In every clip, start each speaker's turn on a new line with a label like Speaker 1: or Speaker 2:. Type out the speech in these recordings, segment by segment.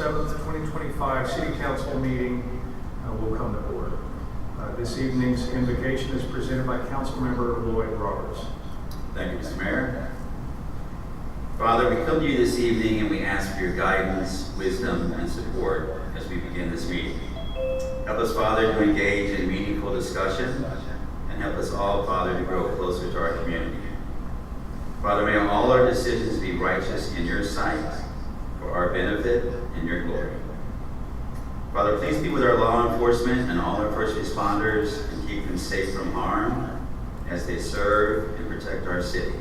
Speaker 1: 7th, 2025 City Council meeting will come to order. This evening's invocation is presented by Councilmember Lloyd Roberts.
Speaker 2: Thank you, Mr. Mayor. Father, we come to you this evening and we ask for your guidance, wisdom, and support as we begin this meeting. Help us, Father, to engage in meaningful discussion, and help us all, Father, to grow closer to our community. Father, may all our decisions be righteous in your sight, for our benefit and your glory. Father, please be with our law enforcement and all our first responders and keep them safe from harm as they serve and protect our city.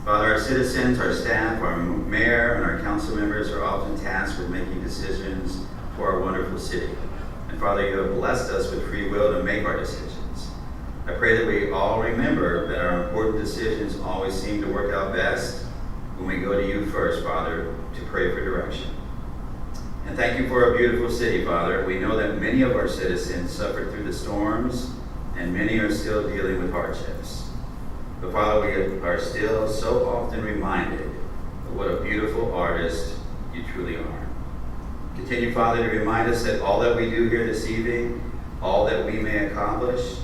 Speaker 2: Father, our citizens, our staff, our mayor, and our council members are often tasked with making decisions for our wonderful city. And Father, you have blessed us with free will to make our decisions. I pray that we all remember that our important decisions always seem to work out best when we go to you first, Father, to pray for direction. And thank you for our beautiful city, Father. We know that many of our citizens suffered through the storms, and many are still dealing with hardships. But Father, we are still so often reminded of what a beautiful artist you truly are. Continue, Father, to remind us that all that we do here this evening, all that we may accomplish,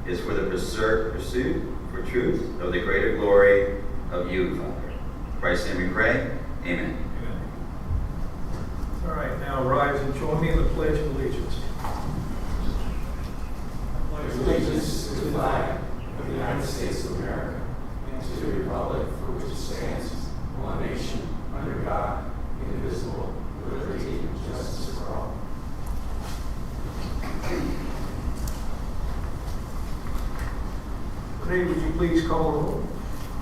Speaker 2: is for the pursuit for truth of the greater glory of you, Father. In Christ's name we pray. Amen.
Speaker 1: All right, now rise and join me in the Pledge of Allegiance.
Speaker 3: I pledge allegiance to the flag of the United States of America and to the republic for which it stands, one nation, under God, indivisible, with liberty and justice for all.
Speaker 1: Renee, would you please call the roll?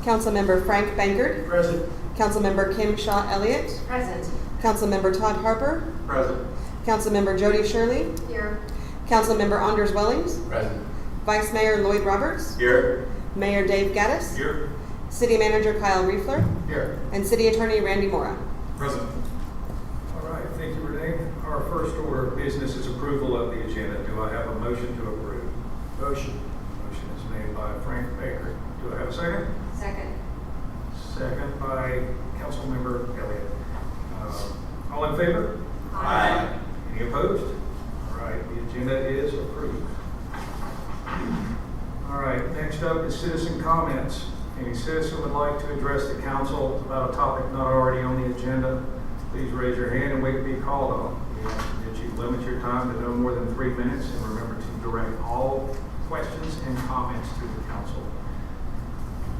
Speaker 4: Councilmember Frank Bankert.
Speaker 1: Present.
Speaker 4: Councilmember Kim Shaw Elliott.
Speaker 5: Present.
Speaker 4: Councilmember Todd Harper.
Speaker 1: Present.
Speaker 4: Councilmember Jody Shirley.
Speaker 5: Here.
Speaker 4: Councilmember Anders Wellings.
Speaker 3: Present.
Speaker 4: Vice Mayor Lloyd Roberts.
Speaker 2: Here.
Speaker 4: Mayor Dave Gaddis.
Speaker 1: Here.
Speaker 4: City Manager Kyle Riefler.
Speaker 1: Here.
Speaker 4: And City Attorney Randy Mora.
Speaker 1: Present. All right, thank you, Renee. Our first order of business is approval of the agenda. Do I have a motion to approve? Motion. Motion is made by Frank Baker. Do I have a second?
Speaker 5: Second.
Speaker 1: Second by Councilmember Elliott. All in favor?
Speaker 2: Aye.
Speaker 1: Any opposed? All right, the agenda is approved. All right, next up is citizen comments. Any citizen would like to address the council about a topic not already on the agenda, please raise your hand and wait to be called on. We ask that you limit your time to no more than 3 minutes, and remember to direct all questions and comments to the council.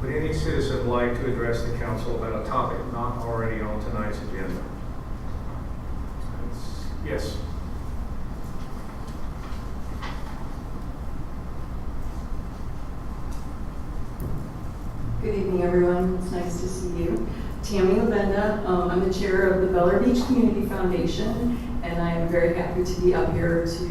Speaker 1: Would any citizen like to address the council about a topic not already on tonight's agenda? Yes.
Speaker 6: Good evening, everyone. It's nice to see you. Tammy Lavenda. I'm the chair of the Beller Beach Community Foundation, and I am very happy to be up here to give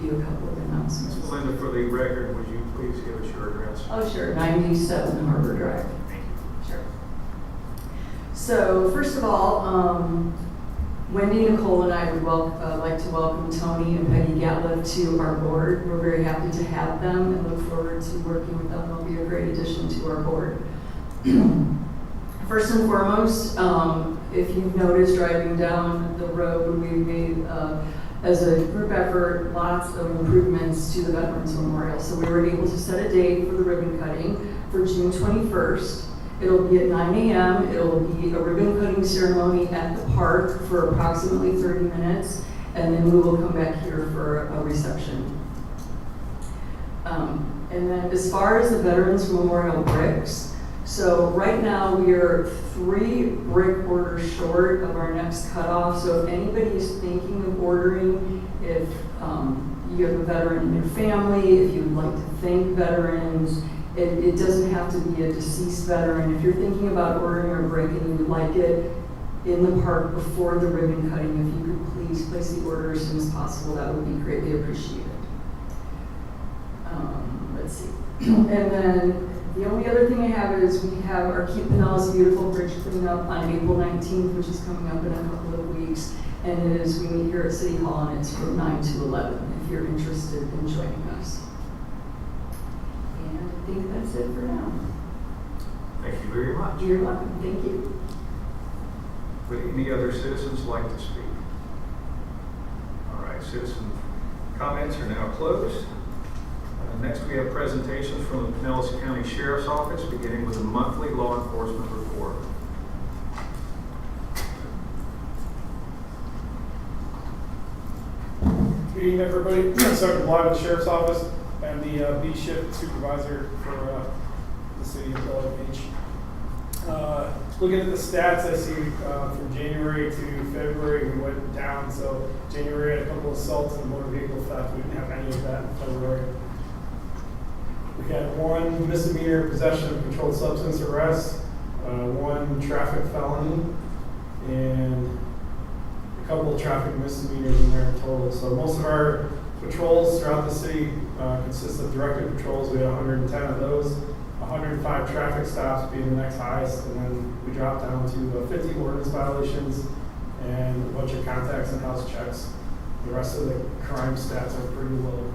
Speaker 6: you a couple of announcements.
Speaker 1: Ms. Melinda, for the record, would you please give us your address?
Speaker 6: Oh, sure. 97 Harbor Drive.
Speaker 1: Thank you.
Speaker 6: Sure. So, first of all, Wendy, Nicole, and I would like to welcome Tony and Peggy Gatliff to our board. We're very happy to have them and look forward to working with them. They'll be a great addition to our board. First and foremost, if you've noticed driving down the road, we've made, as a group effort, lots of improvements to the Veterans Memorial. So we were able to set a date for the ribbon cutting for June 21st. It'll be at 9 a.m. It'll be a ribbon cutting ceremony at the park for approximately 30 minutes, and then we will come back here for a reception. And then as far as the Veterans Memorial bricks, so right now we are 3 brick orders short of our next cutoff. So if anybody is thinking of ordering, if you have a veteran in your family, if you'd like to thank veterans, it doesn't have to be a deceased veteran. If you're thinking about ordering a brick and you would like it in the park before the ribbon cutting, if you could please place the order as soon as possible, that would be greatly appreciated. Let's see. And then the only other thing I have is we have our Keep Pinellas Beautiful Bridge cleanup on April 19th, which is coming up in a couple of weeks. And it is, we meet here at City Hall, and it's from 9 to 11 if you're interested in joining us. And I think that's it for now.
Speaker 1: Thank you very much.
Speaker 6: You're welcome. Thank you.
Speaker 1: Would any other citizens like to speak? All right, citizen comments are now closed. Next, we have presentations from the Pinellas County Sheriff's Office, beginning with the monthly law enforcement report.
Speaker 5: Good evening, everybody. Sergeant Bly with the Sheriff's Office. I'm the B shift supervisor for the city of Bellevue Beach. Looking at the stats, I see from January to February we went down. So January had a couple of assaults and motor vehicle theft. We didn't have any of that in February. We had one misdemeanor possession of controlled substance arrest, one traffic felony, and a couple of traffic misdemeanors in there in total. So most of our patrols throughout the city consist of directed patrols. We had 110 of those, 105 traffic stops being the next highest, and then we dropped down to 50 ordinance violations and a bunch of contacts and house checks. The rest of the crime stats are pretty low.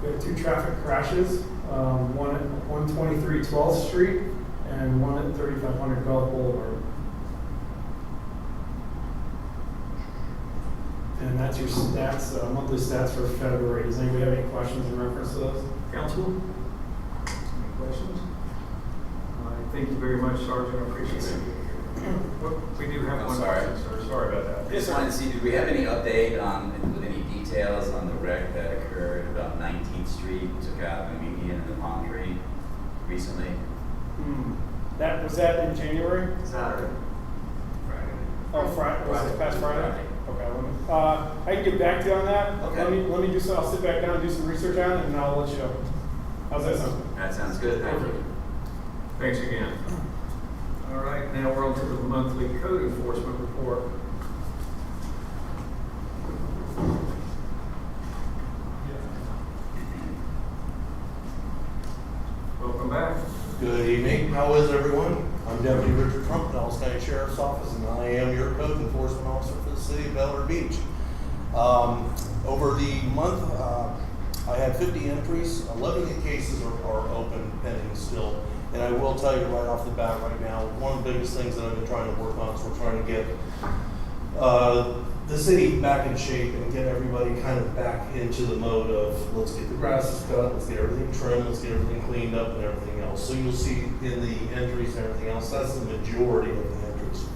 Speaker 5: We had 2 traffic crashes, one at 123 12th Street and one at 3500 Gulf Boulevard. And that's your stats, monthly stats for February. Does anybody have any questions in reference to those?
Speaker 1: Council? Any questions? Thank you very much, Sergeant. I appreciate it. Well, we do have
Speaker 2: I'm
Speaker 1: one
Speaker 2: sorry.
Speaker 1: question, sir. Sorry about that.
Speaker 2: I just wanted to see, did we have any update on, with any details on the wreck that occurred about 19th Street, took out the median and the palm tree recently?
Speaker 5: That was that in January?
Speaker 2: Saturday.
Speaker 5: Oh, Friday. Was it past Friday?
Speaker 2: Friday.
Speaker 5: Okay. I can get back to you on that.
Speaker 2: Okay.
Speaker 5: Let me do some. I'll sit back down and do some research on it, and I'll let you know. How's that sound?
Speaker 2: That sounds good, thank you.
Speaker 1: Thanks again. All right, now we're on to the monthly code enforcement report. Welcome back.
Speaker 7: Good evening. How is everyone? I'm Deputy Richard Trump, Dallas County Sheriff's Office, and I am your code enforcement officer for the city of Bellevue Beach. Over the month, I had 50 entries. 11 cases are open, pending still. And I will tell you right off the bat right now, one of the biggest things that I've been trying to work on is we're trying to get the city back in shape and get everybody kind of back into the mode of let's get the grasses cut, let's get everything trimmed, let's get everything cleaned up and everything else. So you'll see in the entries and everything else, that's the majority of the entries.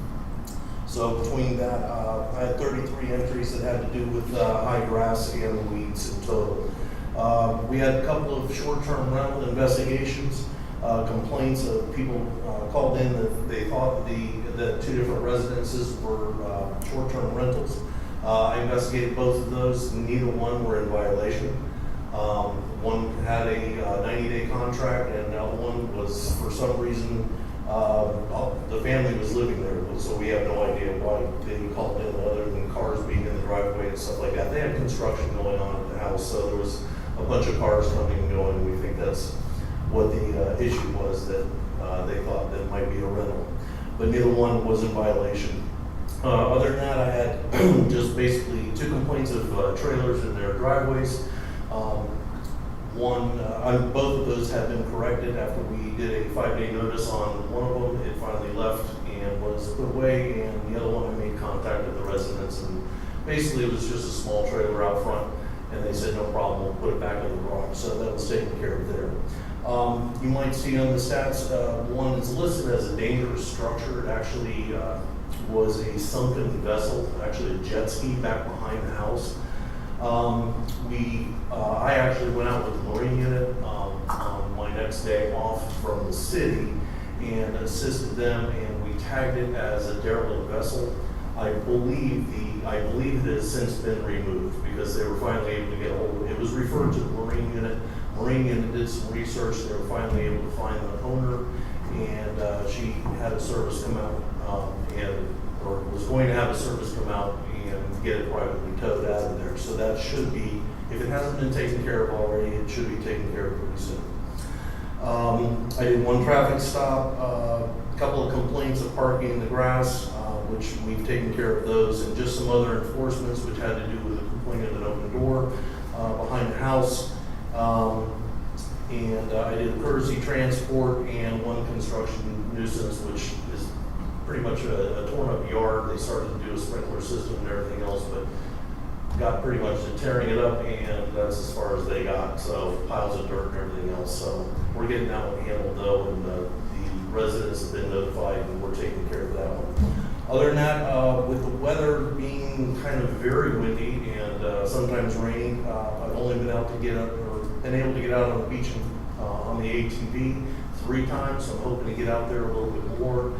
Speaker 7: So between that, I had 33 entries that had to do with high grass and weeds in total. We had a couple of short-term rental investigations, complaints of people called in that they thought the 2 different residences were short-term rentals. I investigated both of those. Neither one were in violation. One had a 90-day contract, and the other one was, for some reason, the family was living there, so we have no idea why they called in other than cars being in the driveway and stuff like that. They had construction going on at the house, so there was a bunch of cars coming and going. We think that's what the issue was, that they thought that it might be a rental. But neither one was in violation. Other than that, I had just basically 2 complaints of trailers in their driveways. Both of those have been corrected after we did a 5-day notice on one of them. It finally left and was put away, and the other one I made contact with the residents, and basically it was just a small trailer out front, and they said no problem, we'll put it back in the garage. So that was taken care of there. You might see on the stats, one is listed as a dangerous structure. It actually was a sunken vessel, actually a jet ski back behind the house. I actually went out with the Marine unit on my next day off from the city and assisted them, and we tagged it as a derelict vessel. I believe it has since been removed because they were finally able to get a hold of it. It was referred to the Marine unit. Marine unit did some research. They were finally able to find the owner, and she had a service come out or was going to have a service come out and get it privately towed out of there. So that should be, if it hasn't been taken care of already, it should be taken care of pretty soon. I did 1 traffic stop, a couple of complaints of parking in the grass, which we've taken care of those, and just some other enforcements which had to do with a complaint of an open door behind the house. And I did a courtesy transport and 1 construction nuisance, which is pretty much a torn up yard. They started to do a sprinkler system and everything else, but got pretty much to tearing it up, and that's as far as they got. So piles of dirt and everything else. So we're getting that one handled though, and the residents have been notified, and we're taking care of that one. Other than that, with the weather being kind of very windy and sometimes rainy, I've only been able to get out on the beach on the ATV 3 times. So I'm hoping to get out there a little bit more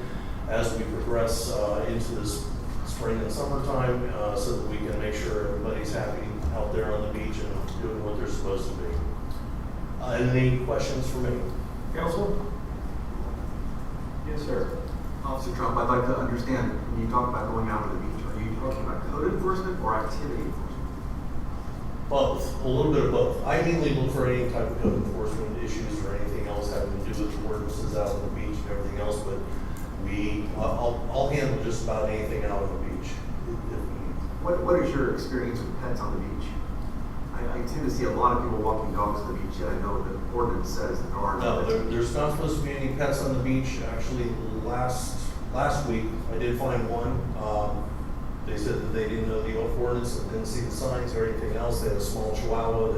Speaker 7: as we progress into this spring and summertime, so that we can make sure everybody's happy out there on the beach and doing what they're supposed to be. Any questions for me?
Speaker 1: Council? Yes, sir.
Speaker 8: Officer Trump, I'd like to understand, when you talk about going out to the beach, are you talking about code enforcement or activity enforcement?
Speaker 7: Both, a little bit of both. I mainly look for any type of code enforcement issues or anything else having to do with the ordinances out on the beach and everything else, but I'll handle just about anything out on the beach.
Speaker 8: What is your experience with pets on the beach? I tend to see a lot of people walking dogs on the beach, yet I know the ordinance says that there are
Speaker 7: No,
Speaker 8: no pets.
Speaker 7: there's not supposed to be any pets on the beach. Actually, last week, I did find one. They said that they didn't know the ordinance and didn't see the signs or anything else. They had a small chihuahua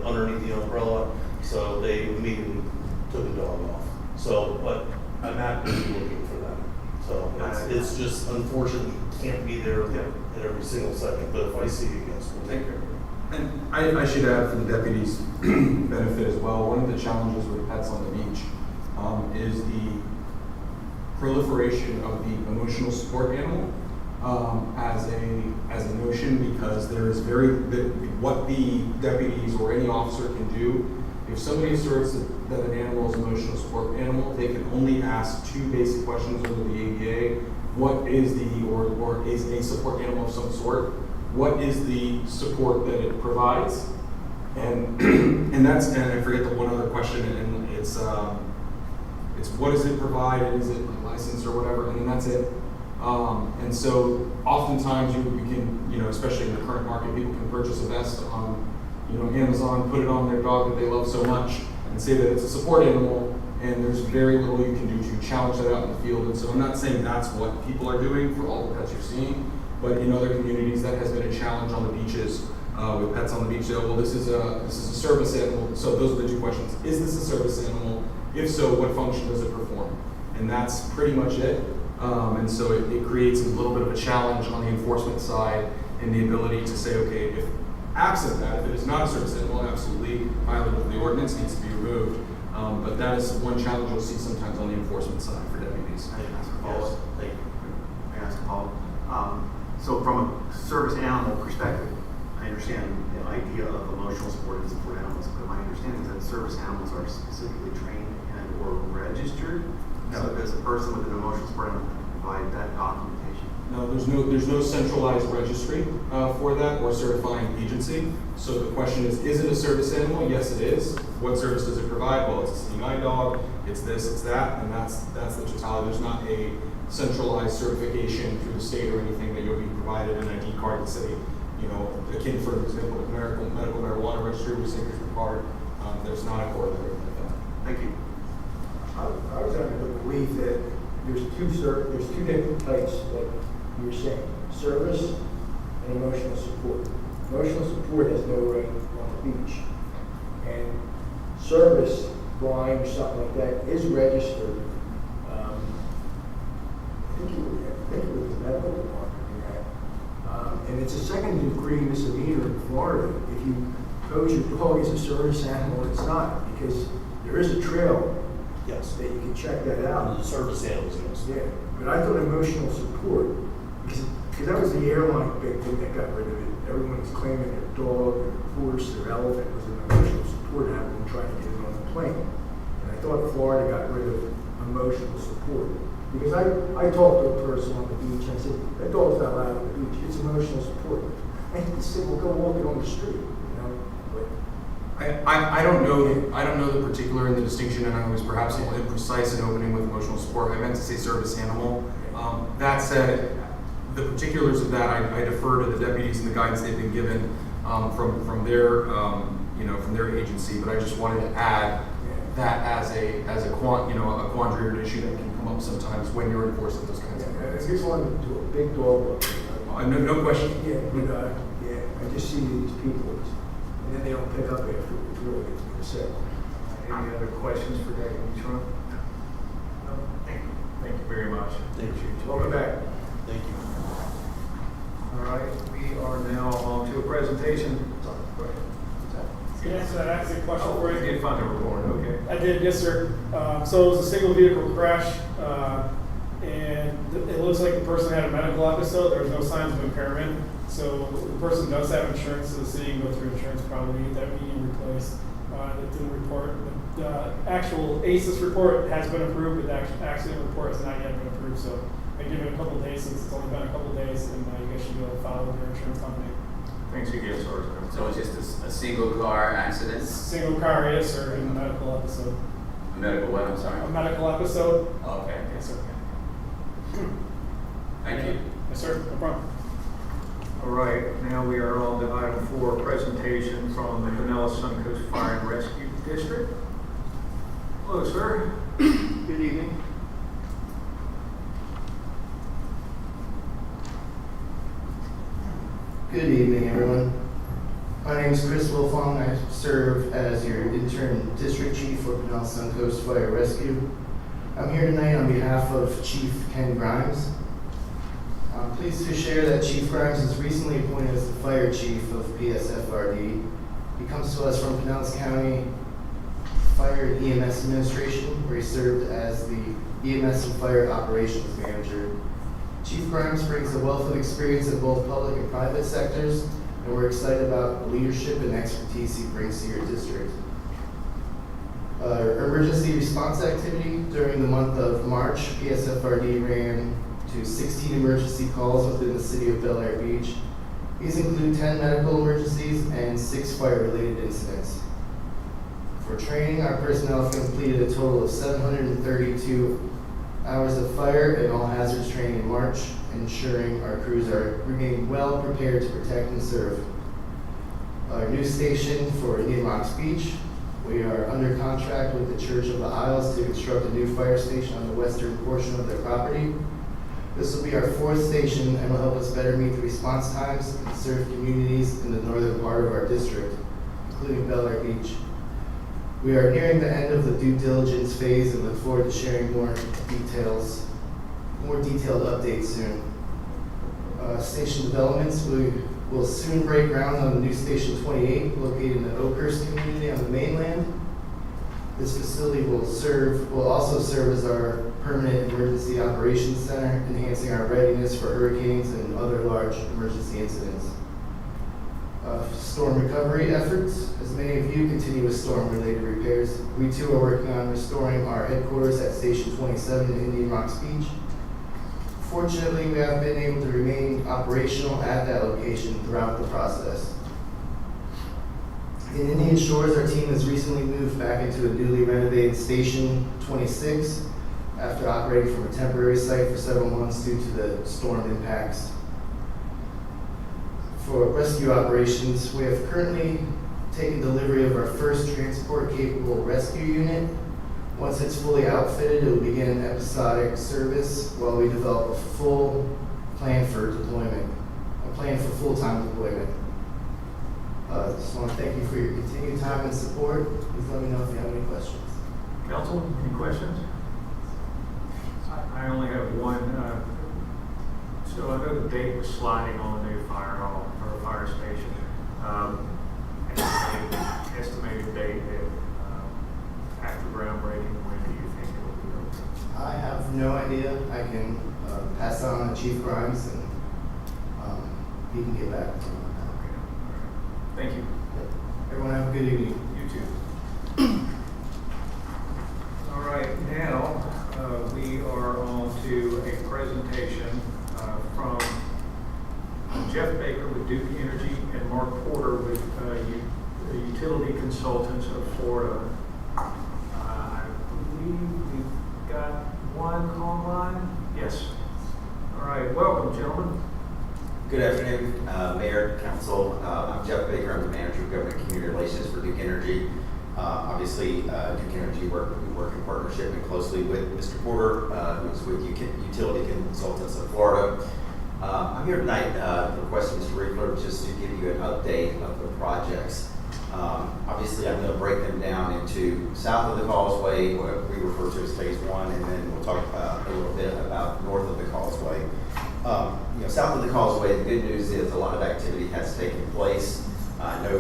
Speaker 7: underneath the umbrella, so they immediately took the dog off. So, but I'm actively looking for that. So it's just unfortunately can't be there at every single second, but if I see it, yes, we'll take care of it.
Speaker 9: And I should add for the deputies' benefit as well, one of the challenges with pets on the beach is the proliferation of the emotional support animal as a notion, because there is what the deputies or any officer can do. If somebody asserts that an animal is an emotional support animal, they can only ask 2 basic questions under the ADA. What is or is a support animal of some sort? What is the support that it provides? And and I forget the one other question, and it's what does it provide, and is it licensed or whatever, and then that's it. And so oftentimes you can, especially in the current market, people can purchase a vest on, Amazon, put it on their dog that they love so much, and say that it's a support animal, and there's very little you can do to challenge that out in the field. And so I'm not saying that's what people are doing for all the pets you're seeing, but in other communities that has been a challenge on the beaches with pets on the beach. So, well, this is a service animal. So those are the 2 questions. Is this a service animal? If so, what function does it perform? And that's pretty much it. And so it creates a little bit of a challenge on the enforcement side and the ability to say, okay, if absent that, if it is not a service animal, absolutely violative of the ordinance, needs to be removed. But that is one challenge you'll see sometimes on the enforcement side for deputies.
Speaker 8: I ask a follow-up.
Speaker 7: Yes, thank you.
Speaker 8: I ask a follow-up. So from a service animal perspective, I understand the idea of emotional support and support animals, but my understanding is that service animals are specifically trained and or registered.
Speaker 9: No.
Speaker 8: So does a person with an emotional support animal provide that documentation?
Speaker 9: No, there's no centralized registry for that or certifying agency. So the question is it a service animal? Yes, it is. What service does it provide? Well, it's a seeing eye dog, it's this, it's that, and that's the totality. There's not a centralized certification through the state or anything that you'll be provided an ID card that say, akin, for example, the medical marijuana registry, we say here's the card. There's not a corollary like that.
Speaker 8: Thank you.
Speaker 10: I was under the belief that there's 2 different types, like you were saying, service and emotional support. Emotional support has no right on the beach, and service, blind or something like that, is registered. I think it was the medical department in that. And it's a 2nd-degree misdemeanor in Florida if you pose your dog as a service animal. It's not, because there is a trail
Speaker 7: Yes.
Speaker 10: that you can check that out.
Speaker 7: The service animals, yes.
Speaker 10: Yeah, but I thought emotional support, because that was the airline big thing that got rid of it. Everyone was claiming their dog, their horse, their elephant was an emotional support animal and trying to get it on the plane. And I thought Florida got rid of emotional support. Because I talked to a person on the beach, and I said, that dog's not allowed on the beach, it's emotional support. And he said, well, go walk it on the street, But
Speaker 9: I don't know the particular and the distinction, and I was perhaps a little imprecise in opening with emotional support. I meant to say service animal. That said, the particulars of that I defer to the deputies and the guidance they've been given from their agency. But I just wanted to add that as a a quandary or an issue that can come up sometimes when you're enforcing those kinds of
Speaker 10: I
Speaker 9: things.
Speaker 10: just wanted to do a big dog walk.
Speaker 9: No question.
Speaker 10: Yeah, but, I just see these people, and then they don't pick up after it really gets me upset.
Speaker 1: Any other questions for Deputy Trump? No? Thank you. Thank you very much.
Speaker 7: Thank you.
Speaker 10: Welcome back.
Speaker 7: Thank you.
Speaker 1: All right, we are now on to a presentation. Go ahead.
Speaker 5: Yes, I asked a question
Speaker 1: Oh,
Speaker 5: for
Speaker 1: you
Speaker 5: you.
Speaker 1: did find a report, okay.
Speaker 5: I did, yes, sir. So it was a single vehicle crash, and it looks like the person had a medical episode. There was no signs of impairment. So the person does have insurance, so the city can go through insurance probably to get that median replaced. It didn't report. The actual ACES report has been approved, but the accident report has not yet been approved. So I give it a couple days since it's only been a couple days, and you guys should be able to file with your insurance company.
Speaker 1: Thanks again, Sergeant.
Speaker 2: So it's just a single car accident?
Speaker 5: Single car, yes, sir, in a medical episode.
Speaker 2: A medical what, I'm sorry?
Speaker 5: A medical episode?
Speaker 2: Okay,
Speaker 5: Yes, sir.
Speaker 2: thank you.
Speaker 5: Yes, sir, no problem.
Speaker 1: All right, now we are on to item 4, presentation from the Pinellas Suncoast Fire and Rescue District. Hello, sir.
Speaker 11: Good evening. Good evening, everyone. My name is Chris Wilfong. I serve as your interim district chief for Pinellas Suncoast Fire Rescue. I'm here tonight on behalf of Chief Ken Grimes. I'm pleased to share that Chief Grimes was recently appointed as the fire chief of PSFRD. He comes to us from Pinellas County Fire EMS Administration, where he served as the EMS and Fire Operations Manager. Chief Grimes brings a wealth of experience in both public and private sectors, and we're excited about the leadership and expertise he brings to your district. Our emergency response activity during the month of March, PSFRD ran to 16 emergency calls within the city of Bel Air Beach. These include 10 medical emergencies and 6 fire-related incidents. For training, our personnel have completed a total of 732 hours of fire and all hazards training in March, ensuring our crews are remaining well prepared to protect and serve. Our new station for Indian Rocks Beach, we are under contract with the Church of the Isles to construct a new fire station on the western portion of their property. This will be our 4th station and will help us better meet the response times and serve communities in the northern part of our district, including Bel Air Beach. We are nearing the end of the due diligence phase and look forward to sharing more detailed updates soon. Station developments, we will soon break ground on the new Station 28 located in the Oakhurst community on the mainland. This facility will also serve as our permanent emergency operations center, enhancing our readiness for hurricanes and other large emergency incidents. Storm recovery efforts. As many of you continue with storm-related repairs, we too are working on restoring our headquarters at Station 27 in Indian Rocks Beach. Fortunately, we have been able to remain operational at that location throughout the process. In Indian Shores, our team has recently moved back into a newly renovated Station 26 after operating from a temporary site for several months due to the storm impacts. For rescue operations, we have currently taken delivery of our first transport-capable rescue unit. Once it's fully outfitted, it will begin episodic service while we develop a full plan for deployment, a plan for full-time deployment. I just want to thank you for your continued time and support. Please let me know if you have any questions.
Speaker 1: Council, any questions? I only have one. So I know the date was sliding on the new fire hall or fire station. Estimated date that after groundbreaking, when do you think it will be open?
Speaker 11: I have no idea. I can pass that on to Chief Grimes and he can get back to me on that.
Speaker 1: Okay, all right. Thank you.
Speaker 11: Everyone have a good evening.
Speaker 1: You too. All right, now we are on to a presentation from Jeff Baker with Duke Energy and Mark Porter with Utility Consultants of Florida. I believe we've got one online. Yes. All right, welcome, gentlemen.
Speaker 12: Good afternoon, Mayor, Council. I'm Jeff Baker. I'm the Manager of Government Community Relations for Duke Energy.
Speaker 2: Obviously, Duke Energy we work in partnership and closely with Mr. Porter, who's with Utility Consultants of Florida. I'm here tonight requesting Mr. Riegler just to give you an update of the projects. Obviously, I'm going to break them down into south of the causeway, what we refer to as phase 1, and then we'll talk a little bit about north of the causeway. South of the causeway, the good news is a lot of activity has taken place. I know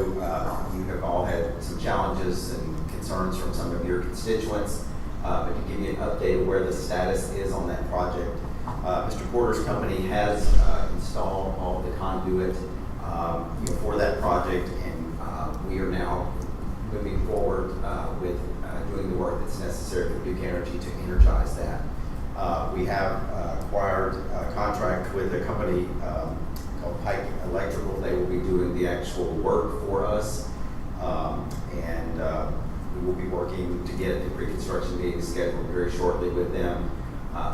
Speaker 2: you have all had some challenges and concerns from some of your constituents, but to give you an update of where the status is on that project, Mr. Porter's company has installed all the conduit for that project, and we are now moving forward with doing the work that's necessary for Duke Energy to energize that. We have acquired a contract with a company called Pike Electrical. They will be doing the actual work for us, and we will be working to get the pre-construction meeting scheduled very shortly with them.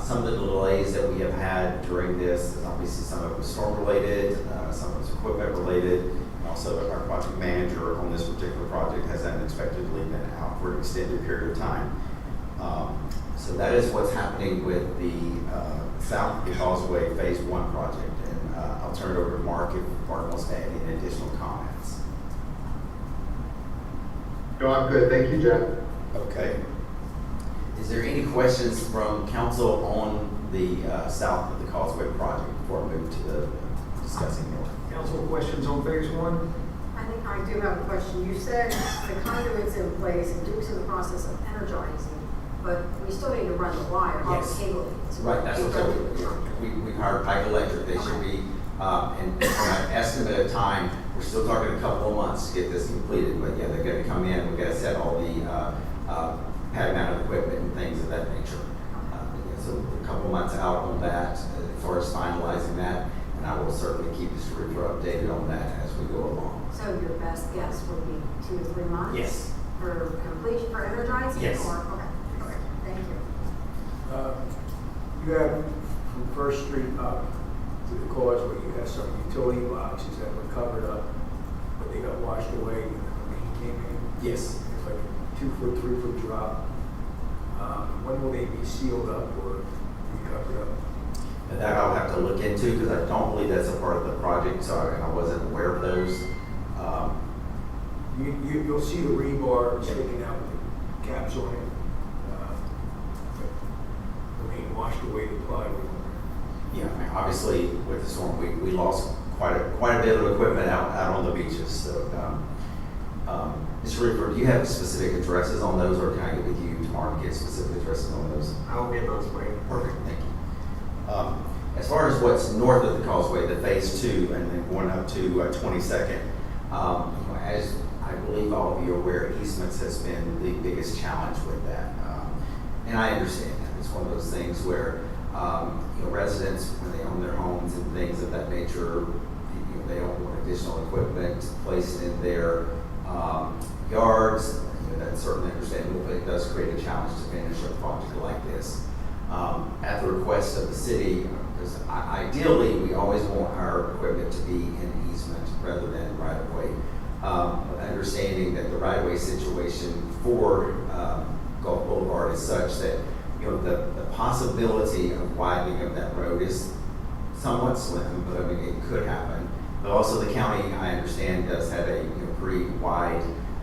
Speaker 2: Some of the delays that we have had during this is obviously some of it was storm related, some of it was equipment related, and also our project manager on this particular project has unexpectedly been out for an extended period of time. So that is what's happening with the South of the Causeway Phase 1 project. And I'll turn it over to Mark if Mark wants to add any additional comments.
Speaker 12: No, I'm good. Thank you, Jeff.
Speaker 2: Okay. Is there any questions from council on the South of the Causeway project before I move to the discussing north?
Speaker 1: Council questions on phase 1?
Speaker 13: I think I do have a question. You said the conduit's in place and Duke's in the process of energizing, but we still need to run the wire, all the cabling.
Speaker 2: Right, that's what we've hired Pike Electric. They should be, and from an estimate of time, we're still talking a couple of months to get this completed, but yeah, they're gonna come in, we've gotta set all the pad mounted equipment and things of that nature. So a couple of months out on that, as far as finalizing that, and I will certainly keep Mr. Riegler updated on that as we go along.
Speaker 13: So your best guess would be 2 to 3 months?
Speaker 2: Yes.
Speaker 13: For completion, for energizing?
Speaker 2: Yes.
Speaker 13: Or, okay, thank you.
Speaker 10: You have from First Street up to the causeway, you have some utility boxes that were covered up, but they got washed away when the rain came in.
Speaker 2: Yes.
Speaker 10: It's like a 2-foot, 3-foot drop. When will they be sealed up or recovered up?
Speaker 2: And that I'll have to look into because I don't believe that's a part of the project, so I wasn't aware of those.
Speaker 10: You'll see the rebar sticking out with the caps on it. The rain washed away the plywood.
Speaker 2: Yeah, I mean, obviously with the storm, we lost quite a bit of equipment out on the beaches. So, Mr. Riegler, do you have specific addresses on those, or can I get with you tomorrow and get specific addresses on those?
Speaker 8: I'll get those for you.
Speaker 2: Perfect, thank you. As far as what's north of the causeway, the phase 2, and then going up to 22nd, as I believe all of you are aware, easements has been the biggest challenge with that. And I understand that. It's one of those things where residents, when they own their homes and things of that nature, they don't want additional equipment placed in their yards. That's certainly understandable, but it does create a challenge to finish a project like this. At the request of the city, because ideally we always want our equipment to be in easement rather than right of way. Understanding that the right of way situation for Gulf Boulevard is such that the possibility of widening of that road is somewhat slim, but I mean it could happen. But also the county, I understand, does have a pretty wide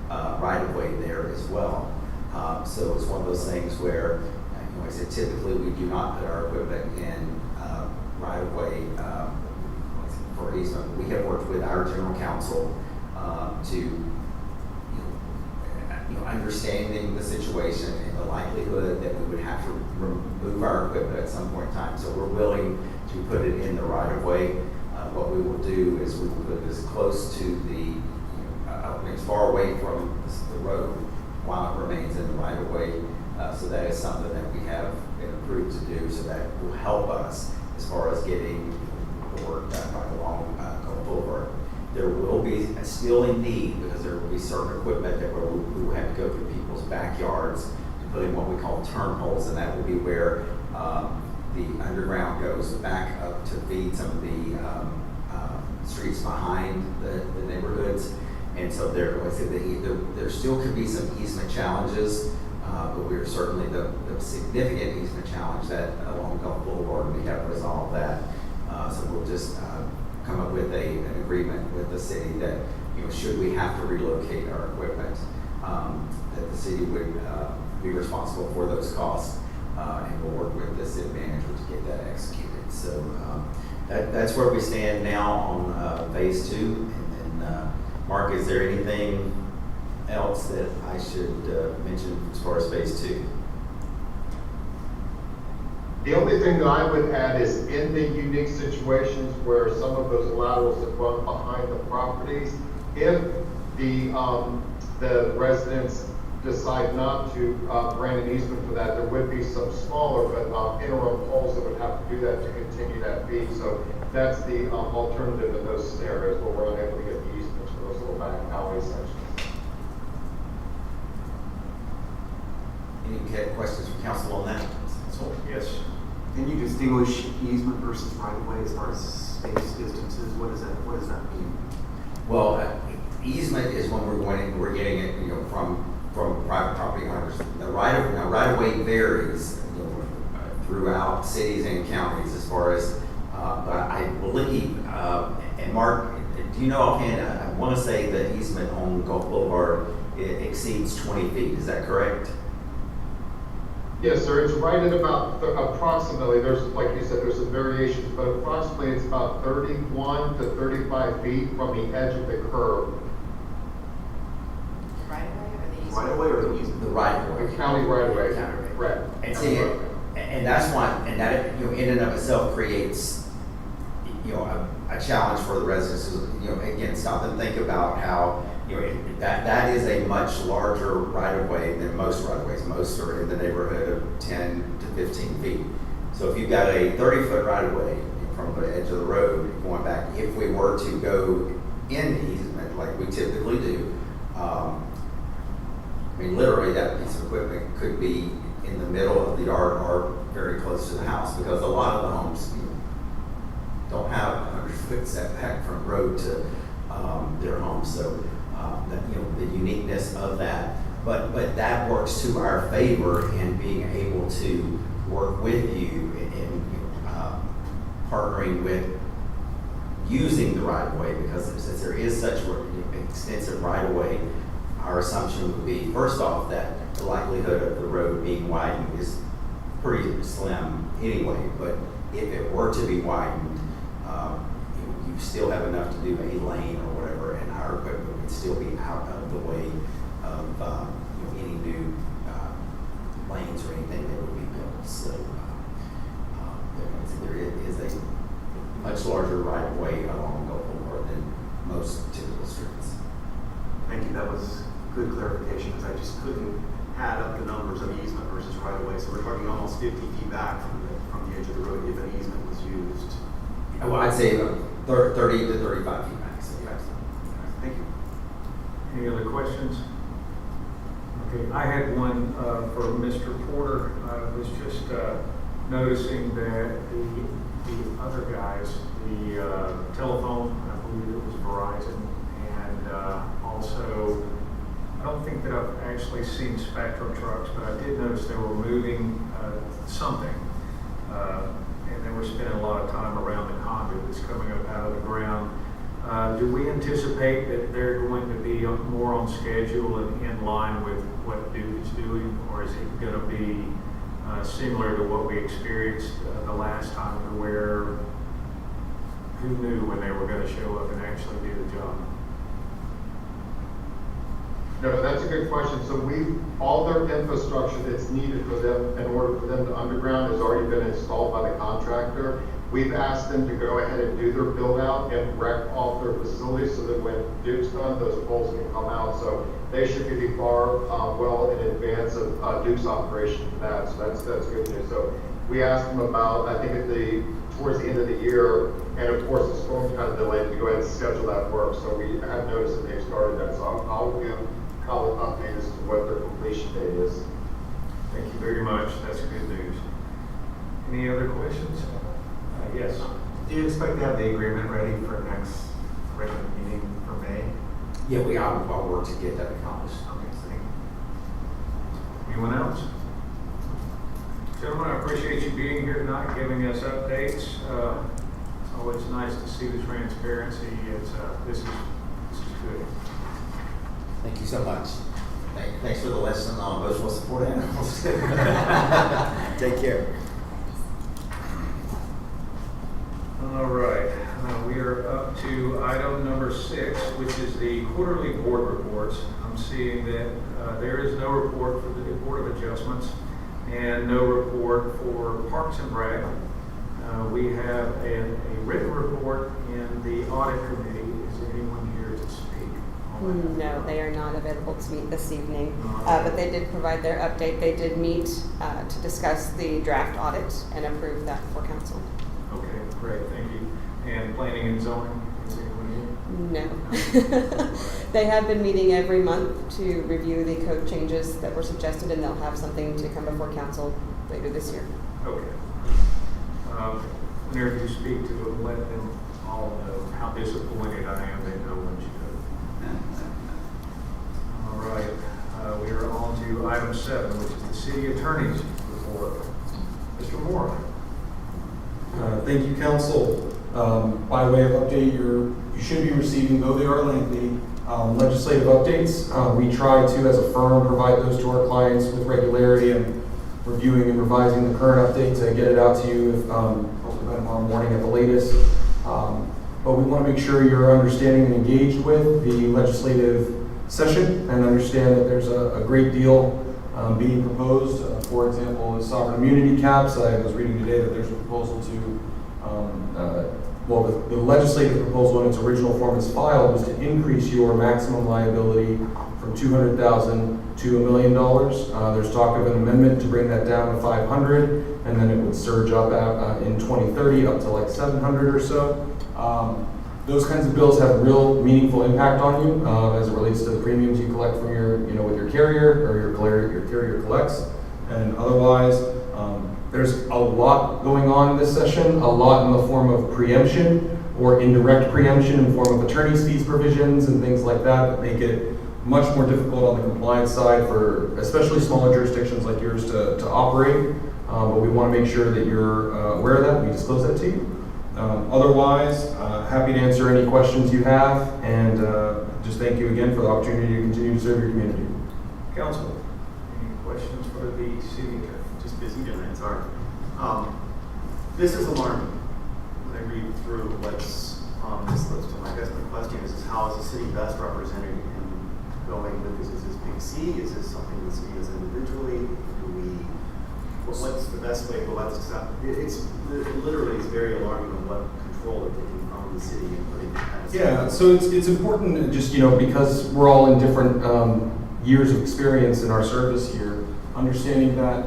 Speaker 2: right of way there as well. So it's one of those things where, like I said, typically we do not put our equipment in right of way for easement. We have worked with our general counsel to understanding the situation and the likelihood that we would have to remove our equipment at some point in time. So we're willing to put it in the right of way. What we will do is we will put it as close to the, as far away from the road while it remains in the right of way. So that is something that we have been approved to do. So that will help us as far as getting the work done right along Gulf Boulevard. There will be still a need because there will be certain equipment that we will have to go through people's backyards to put in what we call turnholes, and that will be where the underground goes back up to feed some of the streets behind the neighborhoods. And so like I said, there still could be some easement challenges, but we're certainly the significant easement challenge that along Gulf Boulevard, we have resolved that. So we'll just come up with an agreement with the city that, should we have to relocate our equipment, that the city would be responsible for those costs, and we'll work with the city manager to get that executed. So that's where we stand now on phase 2. And then, Mark, is there anything else that I should mention as far as phase 2?
Speaker 12: The only thing that I would add is in the unique situations where some of those laterals that run behind the properties, if the residents decide not to grant an easement for that, there would be some smaller but interim poles that would have to do that to continue that feed. So that's the alternative in those scenarios where we're unable to get the easements for those little back alley sections.
Speaker 2: Any questions from council on that?
Speaker 1: Yes.
Speaker 8: Can you distinguish easement versus right-of-way as far as space distances? What does that mean?
Speaker 2: Well, easement is when we're getting it, from private property owners. The right-of-way varies, throughout cities and counties as far as, but I believe, and Mark, do you know offhand, I want to say the easement on Gulf Boulevard, it exceeds 20 feet, is that correct?
Speaker 12: Yes, sir. It's right at about approximately, there's, like you said, there's some variations, but approximately it's about 31 to 35 feet from the edge of the curb.
Speaker 13: Right-of-way or the easement?
Speaker 8: Right-of-way or the easement?
Speaker 2: The right-of-way.
Speaker 12: The county right-of-way.
Speaker 2: County.
Speaker 12: Correct.
Speaker 2: And see, and that's why, and that, in and of itself creates, a challenge for the residents to, again, stop and think about how, that is a much larger right-of-way than most right-of-ways. Most are in the neighborhood of 10 to 15 feet. So if you've got a 30-foot right-of-way from the edge of the road going back, if we were to go in easement like we typically do, literally that piece of equipment could be in the middle of the yard or very close to the house, because a lot of the homes don't have a 100-foot setback from road to their homes. So the uniqueness of that, but that works to our favor in being able to work with you in partnering with using the right-of-way, because since there is such extensive right-of-way, our assumption would be, first off, that the likelihood of the road being widened is pretty slim anyway, but if it were to be widened, you still have enough to do a lane or whatever, and our equipment would still be out of the way of any new lanes or anything that would be built. So there is a much larger right-of-way along Gulf Boulevard than most typical streets.
Speaker 8: Thank you. That was good clarification, because I just couldn't add up the numbers of easement versus right-of-way. So we're talking almost 50 feet back from the edge of the road if an easement was used.
Speaker 2: Well, I'd say 30 to 35 feet max.
Speaker 8: Thank you.
Speaker 1: Any other questions? Okay, I had one for Mr. Porter. I was just noticing that the other guys, the telephone, I believe it was Verizon, and also, I don't think that I've actually seen Spectrum trucks, but I did notice they were moving something. And they were spending a lot of time around the conduit that's coming up out of the ground. Do we anticipate that they're going to be more on schedule and in line with what Duke is doing, or is it going to be similar to what we experienced the last time, where who knew when they were going to show up and actually do the job?
Speaker 12: No, that's a good question. So all their infrastructure that's needed for them in order for them to underground has already been installed by the contractor. We've asked them to go ahead and do their build out and wreck off their facilities so that when Duke's done, those poles can come out. So they should be far well in advance of Duke's operation for that. So that's good news. So we asked them about, I think towards the end of the year, and of course the storm kind of delayed, to go ahead and schedule that work. So we have noticed that they've started that. So I'll give Kyle an update as to what their completion date is.
Speaker 1: Thank you very much. That's good news. Any other questions? Yes.
Speaker 8: Do you expect to have the agreement ready for next regular meeting for May?
Speaker 3: Yeah, I'll work to get that accomplished.
Speaker 1: Okay, thank you. Anyone else? Gentlemen, I appreciate you being here tonight, giving us updates. It's always nice to see the transparency. This is good.
Speaker 3: Thank you so much. Thanks for the lesson on emotional support animals. Take care.
Speaker 1: All right, we are up to item number 6, which is the quarterly board reports. I'm seeing that there is no report for the Board of Adjustments and no report for Parks and Rec. We have a written report in the Audit Committee. Is there anyone here to speak on that?
Speaker 4: No, they are not available to meet this evening, but they did provide their update. They did meet to discuss the draft audit and approve that for council.
Speaker 1: Okay, great, thank you. And Planning and Zoning, is anyone here?
Speaker 4: No. They have been meeting every month to review the code changes that were suggested, and they'll have something to come before council later this year.
Speaker 1: Okay. Whenever you speak to them, let them all know how disappointed I am. They know what you do. All right, we are on to item 7, which is the city attorney's report. Mr. Moore.
Speaker 9: Thank you, council. By way of update, you should be receiving, though they are lengthy, legislative updates. We try to, as a firm, provide those to our clients with regularity and reviewing and revising the current update to get it out to you, hopefully by tomorrow morning at the latest. But we want to make sure you're understanding and engaged with the legislative session and understand that there's a great deal being proposed. For example, the sovereign immunity caps. I was reading today that there's a proposal to, the legislative proposal in its original form as filed was to increase your maximum liability from $200,000 to $1 million. There's talk of an amendment to bring that down to 500, and then it would surge up in 2030 up to like 700 or so. Those kinds of bills have real meaningful impact on you as it relates to the premiums you collect from your, with your carrier or your carrier collects. And otherwise, there's a lot going on in this session, a lot in the form of preemption or indirect preemption in form of attorney's fees provisions and things like that make it much more difficult on the compliance side for especially smaller jurisdictions like yours to operate. But we want to make sure that you're aware of that. We disclose that to you. Otherwise, happy to answer any questions you have, and just thank you again for the opportunity to continue to serve your community.
Speaker 1: Council, any questions for the city attorney?
Speaker 8: Just busy doing it, sorry. This is alarming when I read through what's on this list. And I guess my question is how is the city best represented in going with this? Is this big C? Is this something the city does individually? What's the best way to go about this? It literally is very alarming on what control they're taking from the city and putting it.
Speaker 9: Yeah, so it's important just, because we're all in different years of experience in our service here, understanding that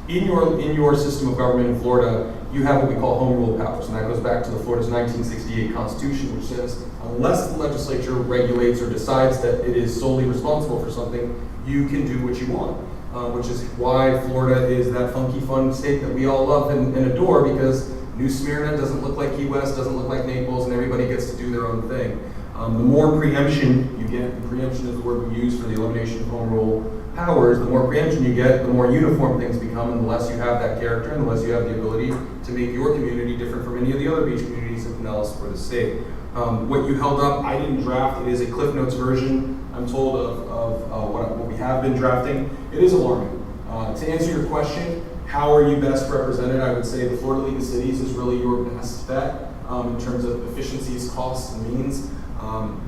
Speaker 9: in your system of government in Florida, you have what we call home rule powers, and that goes back to the Florida's 1968 Constitution, which says unless the legislature regulates or decides that it is solely responsible for something, you can do what you want. Which is why Florida is that funky fun state that we all love and adore, because New Smyrna doesn't look like Key West, doesn't look like Naples, and everybody gets to do their own thing. The more preemption you get, and preemption is the word we use for the elimination of home rule powers, the more preemption you get, the more uniform things become, and the less you have that character, and the less you have the ability to make your community different from any of the other beach communities in Pinellas or the state. What you held up, I didn't draft. It is a Cliff Notes version, I'm told, of what we have been drafting. It is alarming. To answer your question, how are you best represented? I would say the Florida League of Cities is really your best bet in terms of efficiencies, costs, and means.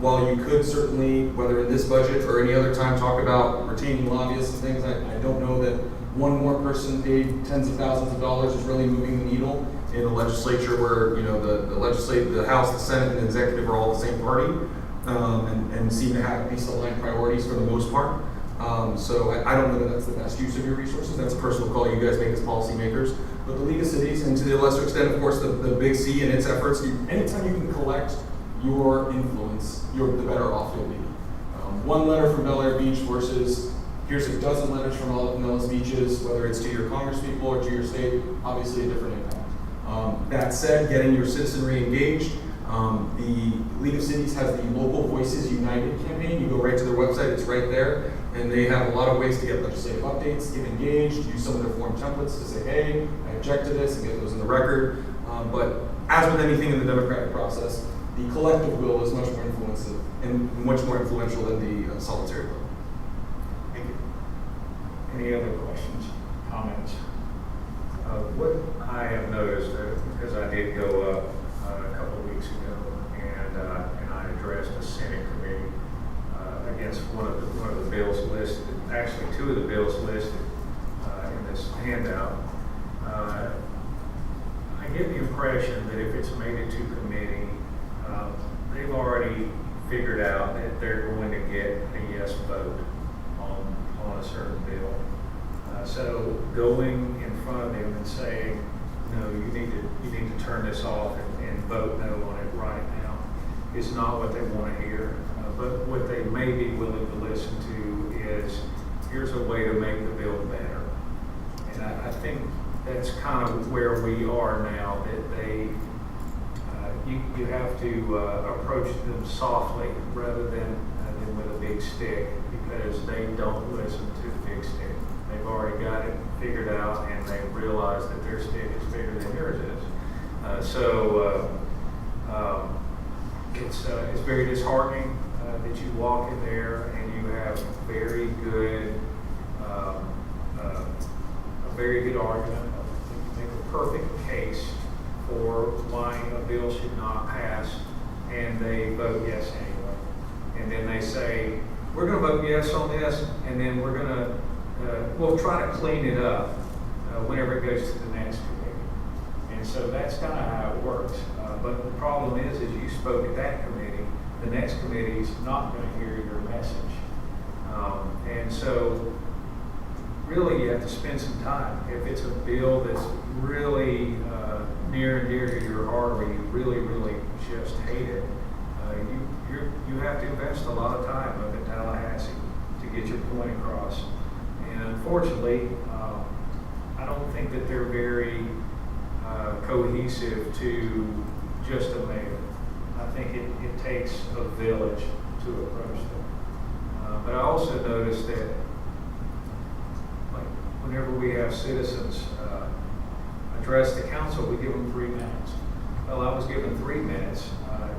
Speaker 9: While you could certainly, whether in this budget or any other time, talk about retaining lobbyists and things, I don't know that one more person paid tens of thousands of dollars is really moving the needle in the legislature where, the House, the Senate, and the executive are all the same party and seem to have these aligned priorities for the most part. So I don't know that that's the best use of your resources. That's a personal call you guys make as policymakers. But the League of Cities, and to the lesser extent, of course, the Big C and its efforts, anytime you can collect your influence, the better off you'll be. One letter from Bel Air Beach versus here's a dozen letters from all of Pinellas beaches, whether it's to your congresspeople or to your state, obviously a different impact. That said, getting your citizenry engaged, The League of Cities has the Local Voices United campaign. You go right to their website, it's right there. And they have a lot of ways to get legislative updates, get engaged, use some of their form templates to say, hey, I object to this, and get those in the record. But as with anything in the democratic process, the collective will is much more influential than the solitary will.
Speaker 8: Thank you.
Speaker 1: Any other questions, comments? What I have noticed, because I did go up a couple of weeks ago, and I addressed the Senate committee against one of the bills listed, actually two of the bills listed in this handout. I get the impression that if it's made it to committee, they've already figured out that they're going to get a yes vote on a certain bill. So going in front of them and saying, no, you need to turn this off and vote no on it right now is not what they want to hear. But what they may be willing to listen to is, here's a way to make the bill better. And I think that's kind of where we are now, that you have to approach them softly rather than with a big stick, because they don't listen to the big stick. They've already got it figured out, and they realize that their stick is bigger than yours is. It's very disheartening that you walk in there and you have a very good argument. You make a perfect case for why a bill should not pass, and they vote yes anyway. And then they say, we're going to vote yes on this, and then we're going to we'll try to clean it up whenever it goes to the next committee. And so that's kind of how it works. But the problem is you spoke at that committee, the next committee is not going to hear your message. And so really you have to spend some time. If it's a bill that's really near and dear to your heart, or you really, really just hate it, you have to invest a lot of time up in Tallahassee to get your point across. And unfortunately, I don't think that they're very cohesive to just a mayor. I think it takes a village to approach them. But I also noticed that, like, whenever we have citizens address the council, we give them 3 minutes. Well, I was given 3 minutes at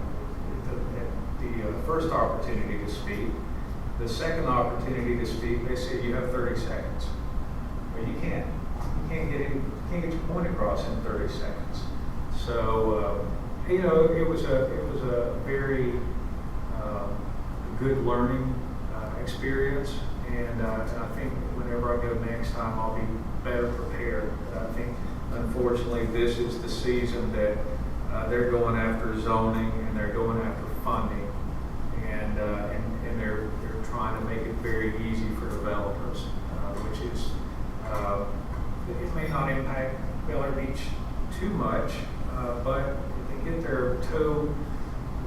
Speaker 1: the first opportunity to speak. The second opportunity to speak, they said you have 30 seconds. Well, you can't get your point across in 30 seconds. So it was a very good learning experience, and I think whenever I go next time, I'll be better prepared. I think unfortunately this is the season that they're going after zoning and they're going after funding, and they're trying to make it very easy for developers, which is, it may not impact Bel Air Beach too much, but if they get their toe